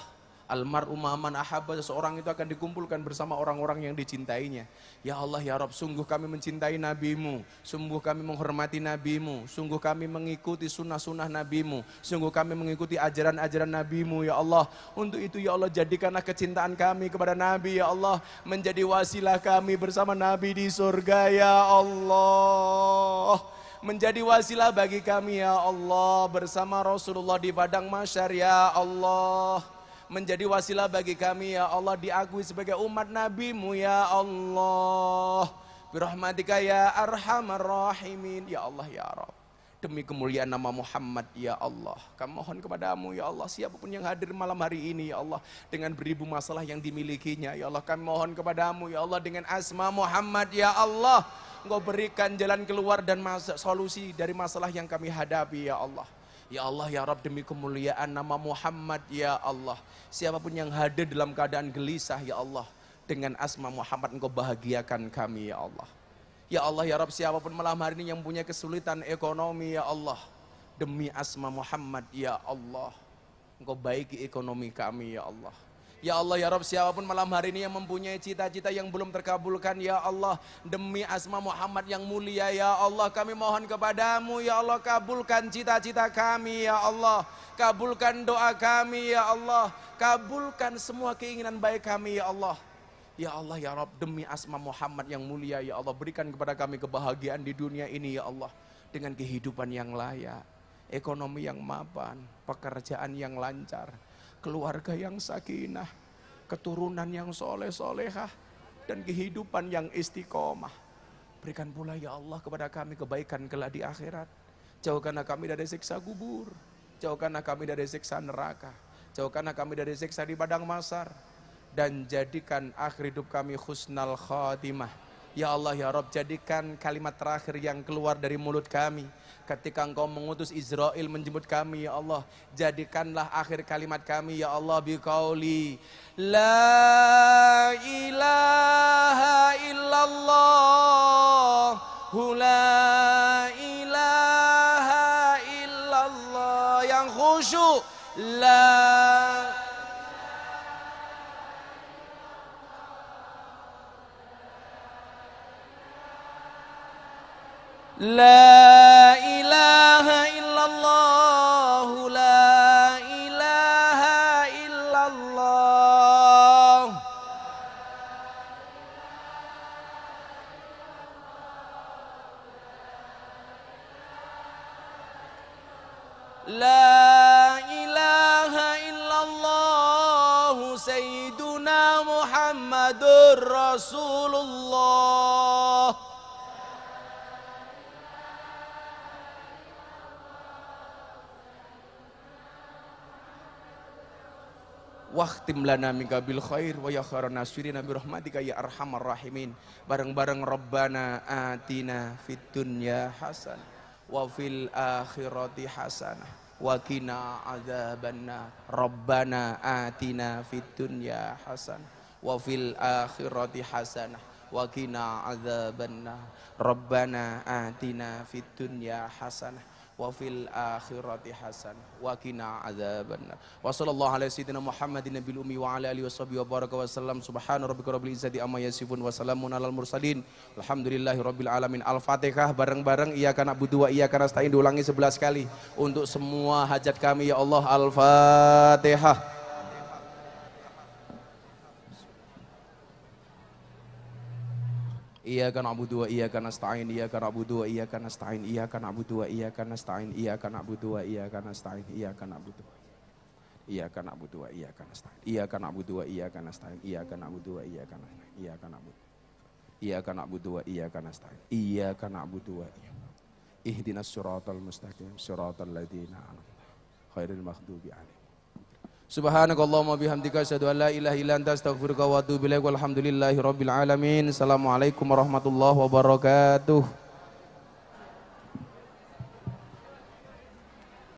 almar'u ma'aman ahabba, seseorang itu akan dikumpulkan bersama orang-orang yang dicintainya. Ya Allah ya Rabb, sungguh kami mencintai Nabi-Mu, sungguh kami menghormati Nabi-Mu, sungguh kami mengikuti sunnah-sunnah Nabi-Mu, sungguh kami mengikuti ajaran-ajaran Nabi-Mu ya Allah. Untuk itu ya Allah, jadikanlah kecintaan kami kepada Nabi ya Allah menjadi wasilah kami bersama Nabi di surga ya Allah, menjadi wasilah bagi kami ya Allah bersama Rasulullah di padang mahsyar ya Allah, menjadi wasilah bagi kami ya Allah diakui sebagai umat Nabi-Mu ya Allah, birahmatika ya arhamar rahimin. Ya Allah ya Rabb, demi kemuliaan nama Muhammad ya Allah, kami mohon kepadamu ya Allah, siapapun yang hadir malam hari ini ya Allah dengan beribu masalah yang dimilikinya ya Allah, kami mohon kepadamu ya Allah dengan asma Muhammad ya Allah, Engkau berikan jalan keluar dan solusi dari masalah yang kami hadapi ya Allah. Ya Allah ya Rabb, demi kemuliaan nama Muhammad ya Allah, siapapun yang hadir dalam keadaan gelisah ya Allah, dengan asma Muhammad Engkau bahagiakan kami ya Allah. Ya Allah ya Rabb, siapapun malam hari ini yang punya kesulitan ekonomi ya Allah, demi asma Muhammad ya Allah, Engkau baiki ekonomi kami ya Allah. Ya Allah ya Rabb, siapapun malam hari ini yang mempunyai cita-cita yang belum terkabulkan ya Allah, demi asma Muhammad yang mulia ya Allah, kami mohon kepadamu ya Allah, kabulkan cita-cita kami ya Allah, kabulkan doa kami ya Allah, kabulkan semua keinginan baik kami ya Allah. Ya Allah ya Rabb, demi asma Muhammad yang mulia ya Allah, berikan kepada kami kebahagiaan di dunia ini ya Allah, dengan kehidupan yang layak, ekonomi yang mapan, pekerjaan yang lancar, keluarga yang sakinah, keturunan yang soleh-solehah, dan kehidupan yang istiqomah. Berikan pula ya Allah kepada kami kebaikan kelak di akhirat. Jauhkanlah kami dari siksa kubur, jauhkanlah kami dari siksa neraka, jauhkanlah kami dari siksa di padang mahsyar, dan jadikan akhir hidup kami husnal khatimah. Ya Allah ya Rabb, jadikan kalimat terakhir yang keluar dari mulut kami ketika Engkau mengutus Israel menjemput kami ya Allah, jadikanlah akhir kalimat kami ya Allah biqauli la ilaha illallah, la ilaha illallah, yang khusyuk la La ilaha illallah, la ilaha illallah. La ilaha illallah, Sayyiduna Muhammadur Rasulullah. Wahtim lana minka bil khair wa ya khairan nasirina bi rahmatika ya arhamar rahimin. Bareng-bareng Rabbana atina fid dunya hasanah wa fil akhirati hasanah wa qina adzabannar. Rabbana atina fid dunya hasanah wa fil akhirati hasanah wa qina adzabannar. Rabbana atina fid dunya hasanah wa fil akhirati hasanah wa qina adzabannar. Wa sallallahu ala sayyidina Muhammadin nabiyil ummi wa ala alihi washabihi wa baraka wa sallam. Subhana rabbika rabbil izzati amma yasifun wa salamun alal mursalin. Alhamdulillahi rabbil alamin. Al-Fatihah bareng-bareng iyyaka na'budu wa iyyaka nasta'in diulangi 11 kali untuk semua hajat kami ya Allah. Al-Fatihah. Iyyaka na'budu wa iyyaka nasta'in, iyyaka na'budu wa iyyaka nasta'in, iyyaka na'budu wa iyyaka nasta'in, iyyaka na'budu wa iyyaka nasta'in, iyyaka na'budu. Iyyaka na'budu wa iyyaka nasta'in, iyyaka na'budu wa iyyaka nasta'in, iyyaka na'budu wa iyyaka nasta'in, iyyaka na'budu. Iyyaka na'budu wa iyyaka nasta'in, iyyaka na'budu wa iyyaka. Ihdinas siratal mustaqim, siratal ladzina an'amta 'alaihim ghairil maghdubi 'alaihim. Subhanakallahumma bihamdika asyhadu an la ilaha illa anta astaghfiruka wa atubu ilaik. Walhamdulillahi rabbil alamin. Assalamualaikum warahmatullahi wabarakatuh.